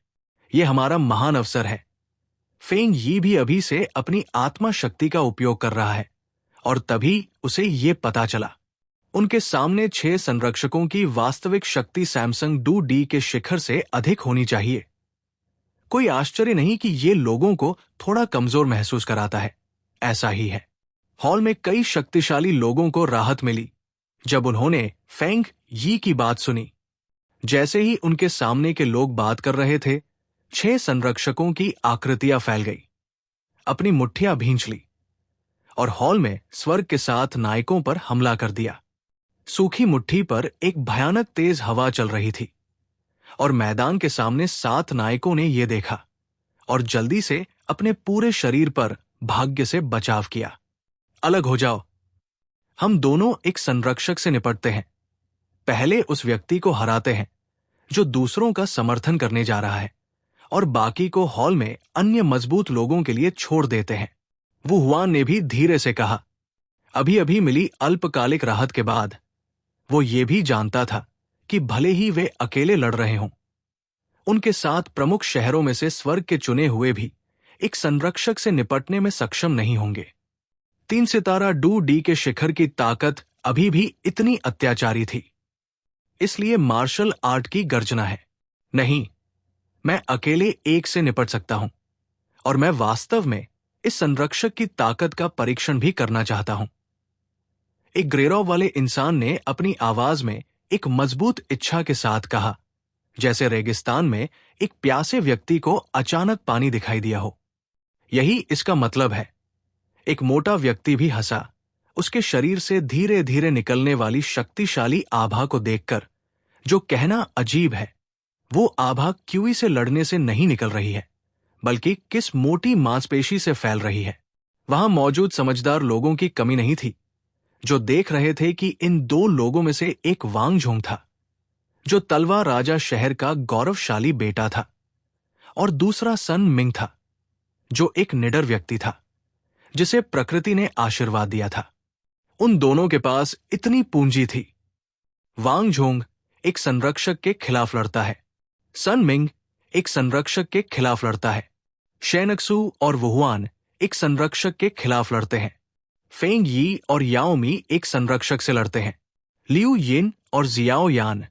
ये हमारा महान अवसर है। फेंग यी भी अभी से अपनी आत्मा शक्ति का उपयोग कर रहा है, और तभी उसे ये पता चला। उनके सामने 6 संरक्षकों की वास्तविक शक्ति सैमसंग डू डी के शिखर से अधिक होनी चाहिए। कोई आश्चर्य नहीं कि ये लोगों को थोड़ा कमजोर महसूस कराता है। ऐसा ही है। हॉल में कई शक्तिशाली लोगों को राहत मिली जब उन्होंने फेंग यी की बात सुनी। जैसे ही उनके सामने के लोग बात कर रहे थे, 6 संरक्षकों की आकृतियां फैल गई, अपनी मुट्ठियां भींच ली और हॉल में स्वर्ग के साथ नायकों पर हमला कर दिया। सूखी मुट्ठी पर एक भयानक तेज हवा चल रही थी, और मैदान के सामने 7 नायकों ने यह देखा और जल्दी से अपने पूरे शरीर पर भाग्य से बचाव किया। अलग हो जाओ। हम दोनों एक संरक्षक से निपटते हैं। पहले उस व्यक्ति को हराते हैं जो दूसरों का समर्थन करने जा रहा है, और बाकी को हॉल में अन्य मजबूत लोगों के लिए छोड़ देते हैं। वु हुआन ने भी धीरे से कहा। अभी अभी मिली अल्पकालिक राहत के बाद वो ये भी जानता था कि भले ही वे अकेले लड़ रहे हों, उनके साथ प्रमुख शहरों में से स्वर्ग के चुने हुए भी एक संरक्षक से निपटने में सक्षम नहीं होंगे। 3 सितारा डू डी के शिखर की ताकत अभी भी इतनी अत्याचारी थी। इसलिए मार्शल आर्ट की गर्जना है, नहीं, मैं अकेले एक से निपट सकता हूं, और मैं वास्तव में इस संरक्षक की ताकत का परीक्षण भी करना चाहता हूं। एक ग्रेरॉव वाले इंसान ने अपनी आवाज में एक मजबूत इच्छा के साथ कहा, जैसे रेगिस्तान में एक प्यासे व्यक्ति को अचानक पानी दिखाई दिया हो। यही इसका मतलब है। एक मोटा व्यक्ति भी हंसा, उसके शरीर से धीरे धीरे निकलने वाली शक्तिशाली आभा को देखकर। जो कहना अजीब है, वो आभा क्यूई से लड़ने से नहीं निकल रही है, बल्कि किस मोटी मांसपेशी से फैल रही है। वहां मौजूद समझदार लोगों की कमी नहीं थी, जो देख रहे थे कि इन 2 लोगों में से एक वांगझोंग था, जो तलवा राजा शहर का गौरवशाली बेटा था, और दूसरा सन मिंग था, जो एक निडर व्यक्ति था, जिसे प्रकृति ने आशीर्वाद दिया था। उन दोनों के पास इतनी पूंजी थी। वांगझोंग एक संरक्षक के खिलाफ लड़ता है, सन मिंग एक संरक्षक के खिलाफ लड़ता है, शेनक्सू और वुहुआन एक संरक्षक के खिलाफ लड़ते हैं, फेंग यी और याओ मी एक संरक्षक से लड़ते हैं, लियू यिन और जियाओ यान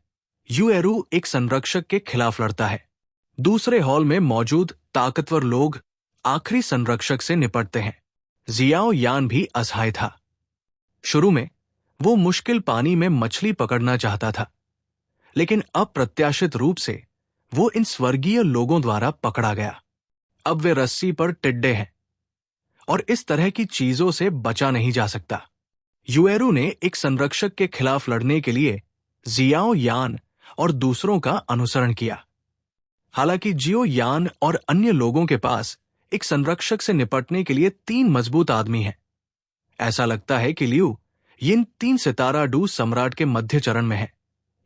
यूएरू एक संरक्षक के खिलाफ लड़ता है। दूसरे हॉल में मौजूद ताकतवर लोग आखिरी संरक्षक से निपटते हैं। जियाओ यान भी असहाय था। शुरू में वो मुश्किल पानी में मछली पकड़ना चाहता था, लेकिन अप्रत्याशित रूप से वो इन स्वर्गीय लोगों द्वारा पकड़ा गया। अब वे रस्सी पर टिड्डे हैं और इस तरह की चीजों से बचा नहीं जा सकता। युएरू ने एक संरक्षक के खिलाफ लड़ने के लिए जियाओ यान और दूसरों का अनुसरण किया। हालांकि जियो यान और अन्य लोगों के पास एक संरक्षक से निपटने के लिए 3 मजबूत आदमी हैं। ऐसा लगता है कि लियू यिन 3 सितारा डू सम्राट के मध्य चरण में है,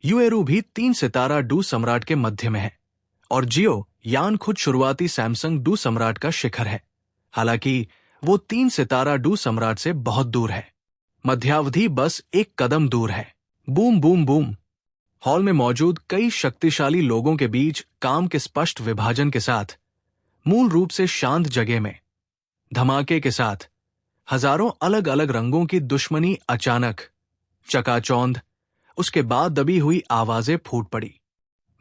युएरू भी 3 सितारा डू सम्राट के मध्य में है और जियो यान खुद शुरुआती सैमसंग डू सम्राट का शिखर है। हालांकि वो 3 सितारा डू सम्राट से बहुत दूर है, मध्यावधि बस एक कदम दूर है। Boom boom boom. हॉल में मौजूद कई शक्तिशाली लोगों के बीच काम के स्पष्ट विभाजन के साथ, मूल रूप से शांत जगह में धमाके के साथ हजारों अलग अलग रंगों की दुश्मनी अचानक चकाचौंध, उसके बाद दबी हुई आवाजें फूट पड़ी।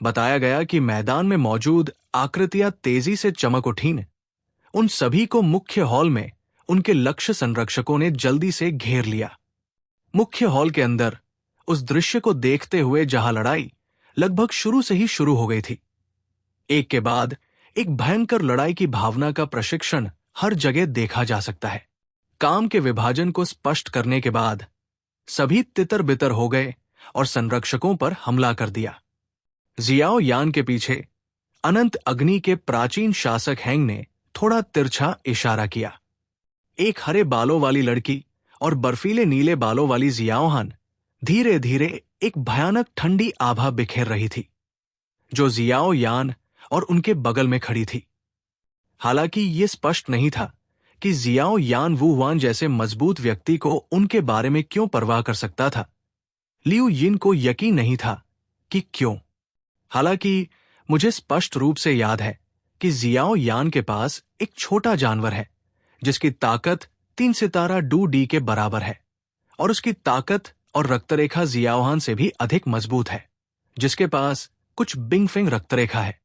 बताया गया कि मैदान में मौजूद आकृतियां तेजी से चमक उठीं। उन सभी को मुख्य हॉल में उनके लक्ष्य संरक्षकों ने जल्दी से घेर लिया। मुख्य हॉल के अंदर उस दृश्य को देखते हुए जहां लड़ाई लगभग शुरू से ही शुरू हो गई थी, एक के बाद एक भयंकर लड़ाई की भावना का प्रशिक्षण हर जगह देखा जा सकता है। काम के विभाजन को स्पष्ट करने के बाद सभी तितर बितर हो गए और संरक्षकों पर हमला कर दिया। जियाओ यान के पीछे अनंत अग्नि के प्राचीन शासक हैंग ने थोड़ा तिरछा इशारा किया। एक हरे बालों वाली लड़की और बर्फीले नीले बालों वाली जियाओ हान धीरे धीरे एक भयानक ठंडी आभा बिखेर रही थी, जो जियाओ यान और उनके बगल में खड़ी थी। हालांकि ये स्पष्ट नहीं था कि जियाओ यान वुहुआन जैसे मजबूत व्यक्ति को उनके बारे में क्यों परवाह कर सकता था। लियू यिन को यकीन नहीं था कि क्यों। हालांकि मुझे स्पष्ट रूप से याद है कि जियाओ यान के पास एक छोटा जानवर है जिसकी ताकत 3 सितारा डू डी के बराबर है और उसकी ताकत और रक्तरेखा जियाओ हान से भी अधिक मजबूत है, जिसके पास कुछ बिंगफिंग रक्तरेखा है।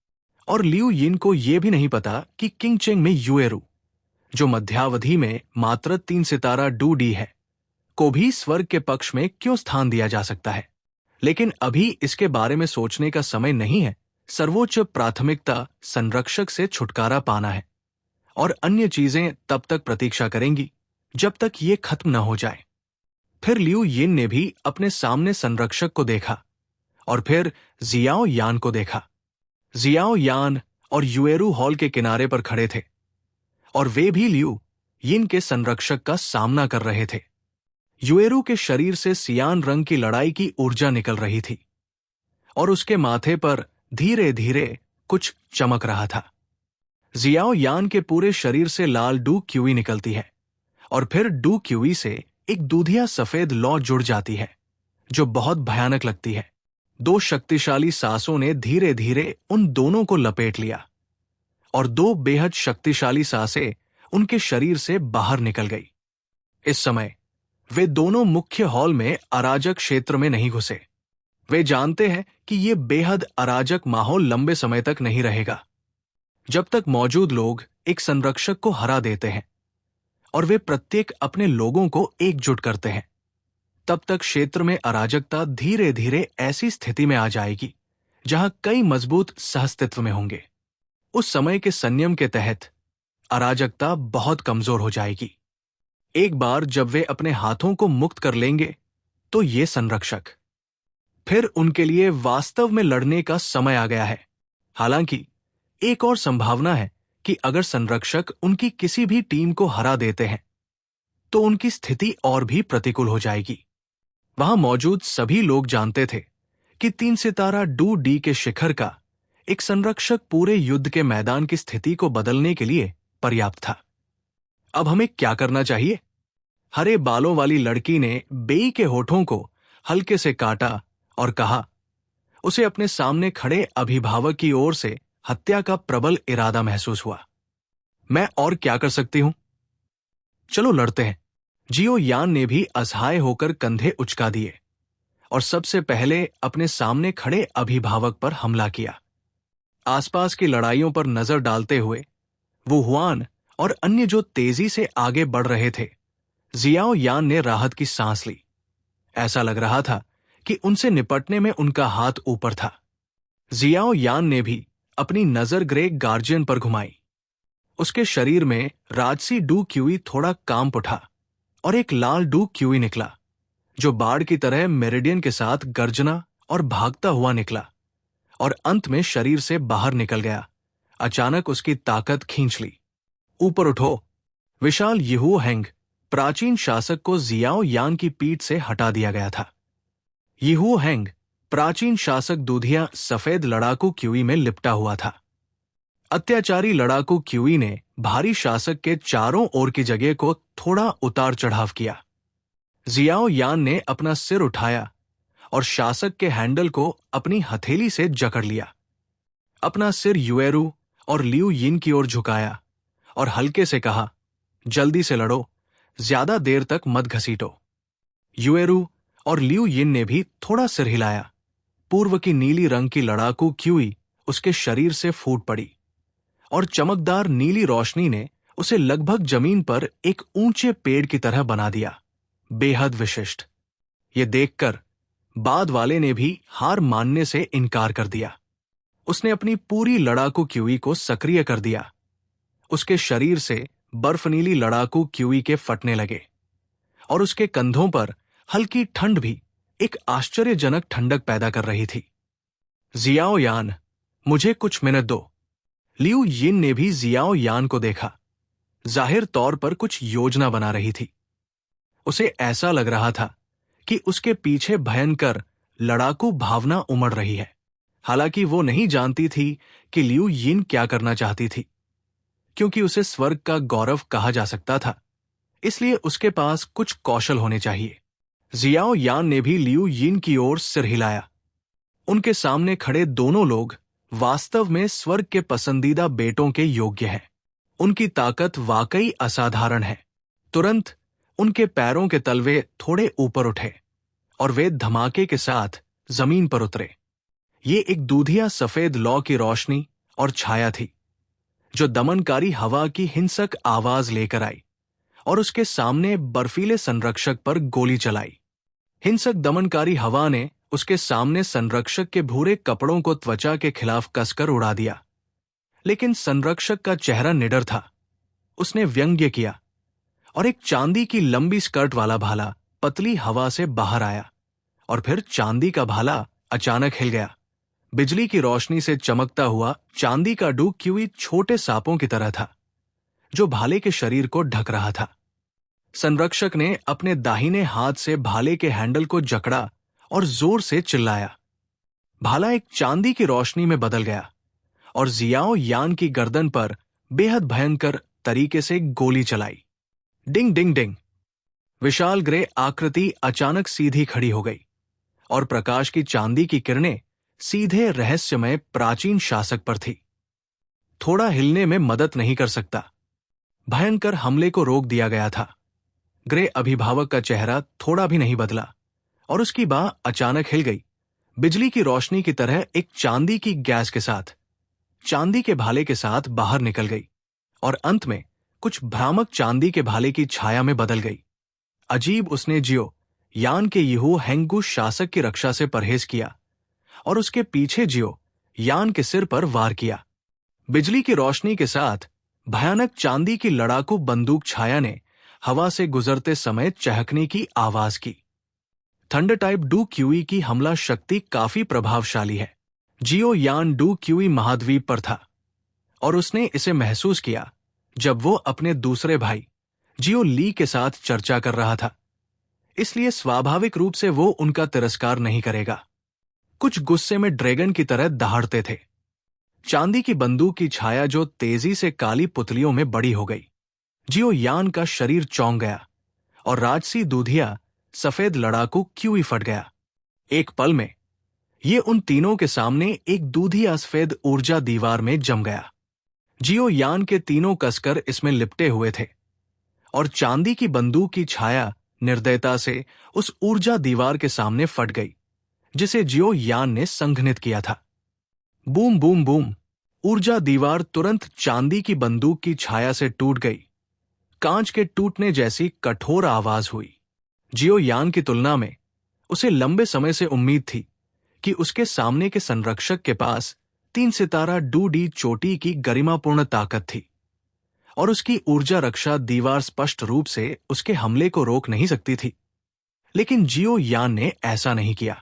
और लियू यिन को यह भी नहीं पता कि किंगचेंग में युएरू, जो मध्यावधि में मात्र 3 सितारा डू डी है, को भी स्वर्ग के पक्ष में क्यों स्थान दिया जा सकता है। लेकिन अभी इसके बारे में सोचने का समय नहीं है। सर्वोच्च प्राथमिकता संरक्षक से छुटकारा पाना है और अन्य चीजें तब तक प्रतीक्षा करेंगी जब तक ये खत्म न हो जाए। फिर लियू यिन ने भी अपने सामने संरक्षक को देखा और फिर जियाओ यान को देखा। जियाओ यान और युएरू हॉल के किनारे पर खड़े थे और वे भी लियू यिन के संरक्षक का सामना कर रहे थे। युएरू के शरीर से सियान रंग की लड़ाई की ऊर्जा निकल रही थी और उसके माथे पर धीरे धीरे कुछ चमक रहा था। जियाओ यान के पूरे शरीर से लाल डू क्यूई निकलती है और फिर डू क्यूई से एक दूधिया सफेद लौ जुड़ जाती है जो बहुत भयानक लगती है। 2 शक्तिशाली सांसों ने धीरे धीरे उन दोनों को लपेट लिया और 2 बेहद शक्तिशाली सांसें उनके शरीर से बाहर निकल गई। इस समय वे दोनों मुख्य हॉल में अराजक क्षेत्र में नहीं घुसे। वे जानते हैं कि यह बेहद अराजक माहौल लंबे समय तक नहीं रहेगा। जब तक मौजूद लोग एक संरक्षक को हरा देते हैं और वे प्रत्येक अपने लोगों को एकजुट करते हैं, तब तक क्षेत्र में अराजकता धीरे धीरे ऐसी स्थिति में आ जाएगी जहां कई मजबूत सहअस्तित्व में होंगे। उस समय के संयम के तहत अराजकता बहुत कमजोर हो जाएगी। एक बार जब वे अपने हाथों को मुक्त कर लेंगे तो ये संरक्षक, फिर उनके लिए वास्तव में लड़ने का समय आ गया है। हालांकि एक और संभावना है कि अगर संरक्षक उनकी किसी भी टीम को हरा देते हैं तो उनकी स्थिति और भी प्रतिकूल हो जाएगी। वहां मौजूद सभी लोग जानते थे कि 3 सितारा डू डी के शिखर का एक संरक्षक पूरे युद्ध के मैदान की स्थिति को बदलने के लिए पर्याप्त था। अब हमें क्या करना चाहिए? हरे बालों वाली लड़की ने बेई के होठों को हल्के से काटा और कहा। उसे अपने सामने खड़े अभिभावक की ओर से हत्या का प्रबल इरादा महसूस हुआ। मैं और क्या कर सकती हूं? चलो लड़ते हैं। जियो यान ने भी असहाय होकर कंधे उचका दिए और सबसे पहले अपने सामने खड़े अभिभावक पर हमला किया। आसपास की लड़ाइयों पर नजर डालते हुए वुहुआन और अन्य जो तेजी से आगे बढ़ रहे थे, जियाओ यान ने राहत की सांस ली। ऐसा लग रहा था कि उनसे निपटने में उनका हाथ ऊपर था। जियाओ यान ने भी अपनी नजर ग्रे गार्जियन पर घुमाई। उसके शरीर में राजसी डू क्यूई थोड़ा कांप उठा और एक लाल डू क्यूई निकला, जो बाढ़ की तरह मेरिडियन के साथ गर्जना और भागता हुआ निकला और अंत में शरीर से बाहर निकल गया। अचानक उसकी ताकत खींच ली। ऊपर उठो। विशाल यीहू हेंग प्राचीन शासक को जियाओ यान की पीठ से हटा दिया गया था। यीहू हेंग प्राचीन शासक दूधिया सफेद लड़ाकू क्यूई में लिपटा हुआ था। अत्याचारी लड़ाकू क्यूई ने भारी शासक के चारों ओर की जगह को थोड़ा उतार चढ़ाव किया। जियाओ यान ने अपना सिर उठाया और शासक के हैंडल को अपनी हथेली से जकड़ लिया। अपना सिर युएरू और लियू यिन की ओर झुकाया और हल्के से कहा, जल्दी से लड़ो, ज्यादा देर तक मत घसीटो। युएरू और लियू यिन ने भी थोड़ा सिर हिलाया। पूर्व की नीली रंग की लड़ाकू क्यूई उसके शरीर से फूट पड़ी और चमकदार नीली रोशनी ने उसे लगभग जमीन पर एक ऊंचे पेड़ की तरह बना दिया। बेहद विशिष्ट। ये देखकर बाद वाले ने भी हार मानने से इनकार कर दिया। उसने अपनी पूरी लड़ाकू क्यूई को सक्रिय कर दिया। उसके शरीर से बर्फनीली लड़ाकू क्यूई के फटने लगे और उसके कंधों पर हल्की ठंड भी एक आश्चर्यजनक ठंडक पैदा कर रही थी। जियाओ यान, मुझे कुछ मिनट दो। लियू यिन ने भी जियाओ यान को देखा। जाहिर तौर पर कुछ योजना बना रही थी। उसे ऐसा लग रहा था कि उसके पीछे भयंकर लड़ाकू भावना उमड़ रही है। हालांकि वो नहीं जानती थी कि लियू यिन क्या करना चाहती थी, क्योंकि उसे स्वर्ग का गौरव कहा जा सकता था, इसलिए उसके पास कुछ कौशल होने चाहिए। जियाओ यान ने भी लियू यिन की ओर सिर हिलाया। उनके सामने खड़े दोनों लोग वास्तव में स्वर्ग के पसंदीदा बेटों के योग्य हैं। उनकी ताकत वाकई असाधारण है। तुरंत उनके पैरों के तलवे थोड़े ऊपर उठे और वे धमाके के साथ जमीन पर उतरे। ये एक दूधिया सफेद लौ की रोशनी और छाया थी, जो दमनकारी हवा की हिंसक आवाज लेकर आई और उसके सामने बर्फीले संरक्षक पर गोली चलाई। हिंसक दमनकारी हवा ने उसके सामने संरक्षक के भूरे कपड़ों को त्वचा के खिलाफ कसकर उड़ा दिया, लेकिन संरक्षक का चेहरा निडर था। उसने व्यंग्य किया और एक चांदी की लंबी स्कर्ट वाला भाला पतली हवा से बाहर आया और फिर चांदी का भाला अचानक हिल गया। बिजली की रोशनी से चमकता हुआ चांदी का डू क्यूई छोटे सांपों की तरह था, जो भाले के शरीर को ढक रहा था। संरक्षक ने अपने दाहिने हाथ से भाले के हैंडल को जकड़ा और जोर से चिल्लाया। भाला एक चांदी की रोशनी में बदल गया और जियाओ यान की गर्दन पर बेहद भयंकर तरीके से गोली चलाई। डिंग डिंग डिंग। विशाल ग्रे आकृति अचानक सीधी खड़ी हो गई और प्रकाश की चांदी की किरणें सीधे रहस्यमय प्राचीन शासक पर थी। थोड़ा हिलने में मदद नहीं कर सकता। भयंकर हमले को रोक दिया गया था। ग्रे अभिभावक का चेहरा थोड़ा भी नहीं बदला और उसकी बाह अचानक हिल गई, बिजली की रोशनी की तरह एक चांदी की गैस के साथ, चांदी के भाले के साथ बाहर निकल गई और अंत में कुछ भ्रामक चांदी के भाले की छाया में बदल गई। अजीब, उसने जियो यान के यीहू हेंगू शासक की रक्षा से परहेज किया और उसके पीछे जियो यान के सिर पर वार किया। बिजली की रोशनी के साथ भयानक चांदी की लड़ाकू बंदूक छाया ने हवा से गुजरते समय चहकने की आवाज की। थंडर टाइप डू क्यूई की हमला शक्ति काफी प्रभावशाली है। जियो यान डू क्यूई महाद्वीप पर था और उसने इसे महसूस किया जब वो अपने दूसरे भाई जियो ली के साथ चर्चा कर रहा था, इसलिए स्वाभाविक रूप से वो उनका तिरस्कार नहीं करेगा। कुछ गुस्से में ड्रैगन की तरह दहाड़ते थे। चांदी की बंदूक की छाया जो तेजी से काली पुतलियों में बड़ी हो गई। जियो यान का शरीर चौंक गया और राजसी दूधिया सफेद लड़ाकू क्यूई फट गया। एक पल में ये उन तीनों के सामने एक दूधिया सफेद ऊर्जा दीवार में जम गया। जियो यान के तीनों कसकर इसमें लिपटे हुए थे और चांदी की बंदूक की छाया निर्दयता से उस ऊर्जा दीवार के सामने फट गई, जिसे जियो यान ने संघनित किया था। Boom boom boom. ऊर्जा दीवार तुरंत चांदी की बंदूक की छाया से टूट गई। कांच के टूटने जैसी कठोर आवाज हुई। जियो यान की तुलना में उसे लंबे समय से उम्मीद थी कि उसके सामने के संरक्षक के पास 3 सितारा डू डी चोटी की गरिमापूर्ण ताकत थी, और उसकी ऊर्जा रक्षा दीवार स्पष्ट रूप से उसके हमले को रोक नहीं सकती थी। लेकिन जियो यान ने ऐसा नहीं किया।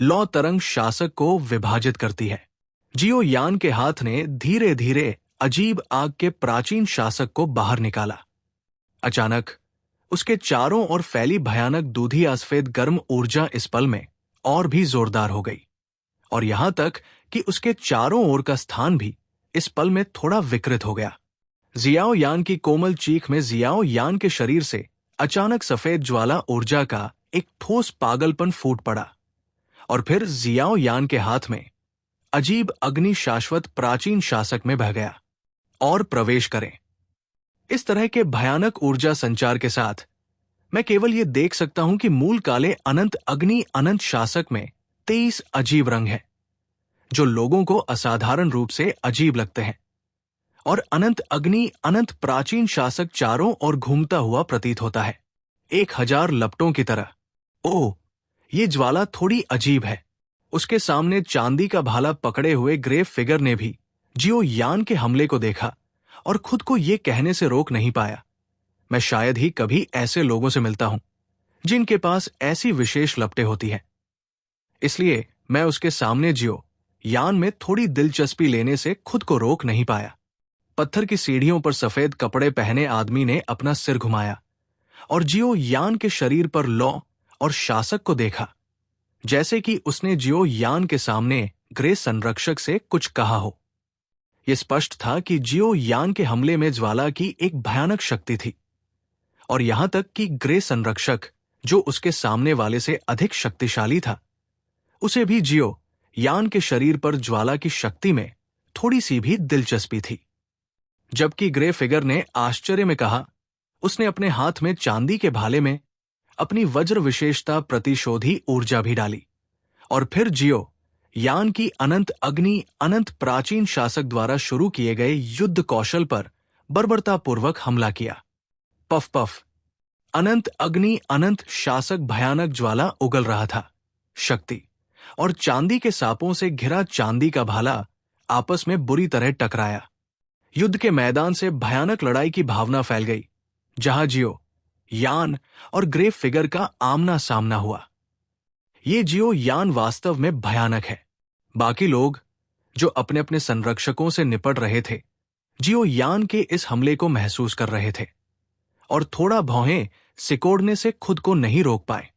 लौ तरंग शासक को विभाजित करती है। जियो यान के हाथ ने धीरे धीरे अजीब आग के प्राचीन शासक को बाहर निकाला। अचानक उसके चारों ओर फैली भयानक दूधी आसफेद गर्म ऊर्जा इस पल में और भी जोरदार हो गई, और यहां तक कि उसके चारों ओर का स्थान भी इस पल में थोड़ा विकृत हो गया। जियाओ यान की कोमल चीख में जियाओ यान के शरीर से अचानक सफेद ज्वाला ऊर्जा का एक ठोस पागलपन फूट पड़ा, और फिर जियाओ यान के हाथ में अजीब अग्नि शाश्वत प्राचीन शासक में बह गया। और प्रवेश करें। इस तरह के भयानक ऊर्जा संचार के साथ मैं केवल यह देख सकता हूं कि मूल काले अनंत अग्नि अनंत शासक में 23 अजीब रंग हैं, जो लोगों को असाधारण रूप से अजीब लगते हैं। और अनंत अग्नि अनंत प्राचीन शासक चारों ओर घूमता हुआ प्रतीत होता है, 1000 लपटों की तरह। ओह, ये ज्वाला थोड़ी अजीब है। उसके सामने चांदी का भाला पकड़े हुए ग्रे फिगर ने भी जियो यान के हमले को देखा और खुद को ये कहने से रोक नहीं पाया, मैं शायद ही कभी ऐसे लोगों से मिलता हूं जिनके पास ऐसी विशेष लपटें होती हैं। इसलिए मैं उसके सामने जियो यान में थोड़ी दिलचस्पी लेने से खुद को रोक नहीं पाया। पत्थर की सीढ़ियों पर सफेद कपड़े पहने आदमी ने अपना सिर घुमाया और जियो यान के शरीर पर लौ और शासक को देखा, जैसे कि उसने जियो यान के सामने ग्रे संरक्षक से कुछ कहा हो। यह स्पष्ट था कि जियो यान के हमले में ज्वाला की एक भयानक शक्ति थी, और यहां तक कि ग्रे संरक्षक, जो उसके सामने वाले से अधिक शक्तिशाली था, उसे भी जियो यान के शरीर पर ज्वाला की शक्ति में थोड़ी सी भी दिलचस्पी थी। जबकि ग्रे फिगर ने आश्चर्य में कहा, उसने अपने हाथ में चांदी के भाले में अपनी वज्र विशेषता प्रतिशोधी ऊर्जा भी डाली, और फिर जियो यान की अनंत अग्नि अनंत प्राचीन शासक द्वारा शुरू किए गए युद्ध कौशल पर बर्बरतापूर्वक हमला किया। पफ पफ, अनंत अग्नि अनंत शासक भयानक ज्वाला उगल रहा था। शक्ति और चांदी के सांपों से घिरा चांदी का भाला आपस में बुरी तरह टकराया। युद्ध के मैदान से भयानक लड़ाई की भावना फैल गई, जहां जियो यान और ग्रे फिगर का आमना सामना हुआ। ये जियो यान वास्तव में भयानक है। बाकी लोग जो अपने अपने संरक्षकों से निपट रहे थे, जियो यान के इस हमले को महसूस कर रहे थे और थोड़ा भौहें सिकोड़ने से खुद को नहीं रोक पाए।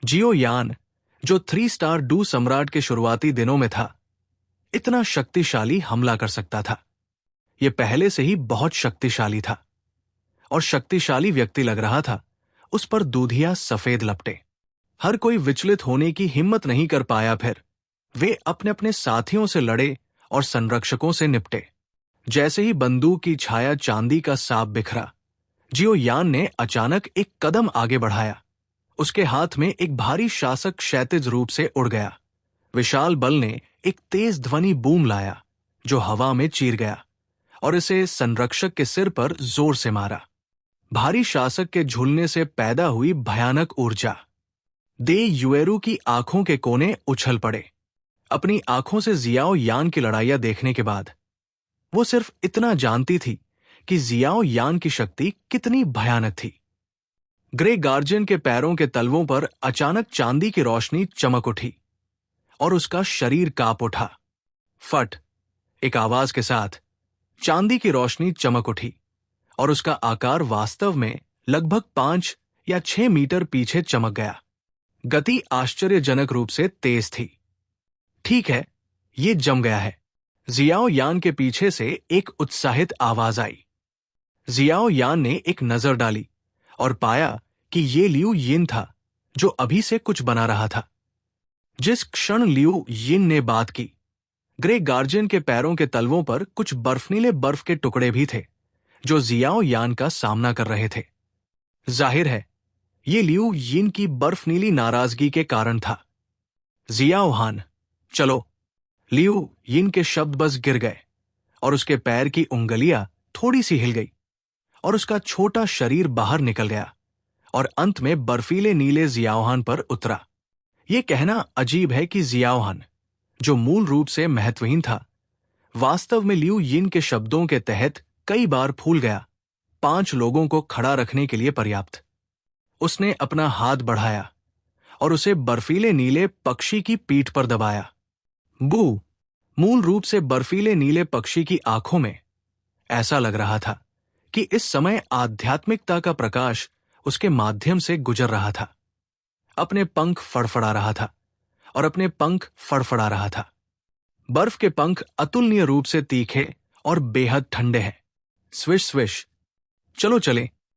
जियो यान, जो 3 स्टार डू सम्राट के शुरुआती दिनों में था, इतना शक्तिशाली हमला कर सकता था। यह पहले से ही बहुत शक्तिशाली था, और शक्तिशाली व्यक्ति लग रहा था, उस पर दूधिया सफेद लपटे। हर कोई विचलित होने की हिम्मत नहीं कर पाया। फिर वे अपने अपने साथियों से लड़े और संरक्षकों से निपटे। जैसे ही बंदूक की छाया चांदी का सांप बिखरा, जियो यान ने अचानक एक कदम आगे बढ़ाया। उसके हाथ में एक भारी शासक क्षैतिज रूप से उड़ गया। विशाल बल ने एक तेज ध्वनि बूम लाया, जो हवा में चीर गया और इसे संरक्षक के सिर पर जोर से मारा। भारी शासक के झूलने से पैदा हुई भयानक ऊर्जा। दे युएरू की आंखों के कोने उछल पड़े। अपनी आंखों से जियाओ यान की लड़ाइयां देखने के बाद वो सिर्फ इतना जानती थी कि जियाओ यान की शक्ति कितनी भयानक थी। ग्रे गार्जियन के पैरों के तलवों पर अचानक चांदी की रोशनी चमक उठी और उसका शरीर कांप उठा। फट, एक आवाज के साथ चांदी की रोशनी चमक उठी और उसका आकार वास्तव में लगभग 5 या 6 मीटर पीछे चमक गया। गति आश्चर्यजनक रूप से तेज थी। ठीक है, ये जम गया है। जियाओ यान के पीछे से एक उत्साहित आवाज आई। जियाओ यान ने एक नजर डाली और पाया कि ये लियू यिन था, जो अभी से कुछ बना रहा था। जिस क्षण लियू यिन ने बात की, ग्रे गार्जियन के पैरों के तलवों पर कुछ बर्फनीले बर्फ के टुकड़े भी थे, जो जियाओ यान का सामना कर रहे थे। जाहिर है, ये लियू यिन की बर्फनीली नाराजगी के कारण था। जियाओ हान, चलो। लियू यिन के शब्द बस गिर गए और उसके पैर की उंगलियां थोड़ी सी हिल गई और उसका छोटा शरीर बाहर निकल गया और अंत में बर्फीले नीले जियाओहान पर उतरा। यह कहना अजीब है कि जियाओहान, जो मूल रूप से महत्वहीन था, वास्तव में लियू यिन के शब्दों के तहत कई बार फूल गया, 5 लोगों को खड़ा रखने के लिए पर्याप्त। उसने अपना हाथ बढ़ाया और उसे बर्फीले नीले पक्षी की पीठ पर दबाया। बू, मूल रूप से बर्फीले नीले पक्षी की आंखों में ऐसा लग रहा था कि इस समय आध्यात्मिकता का प्रकाश उसके माध्यम से गुजर रहा था। अपने पंख फड़फड़ा रहा था और अपने पंख फड़फड़ा रहा था। बर्फ के पंख अतुलनीय रूप से तीखे और बेहद ठंडे हैं। Swish swish. चलो चलें,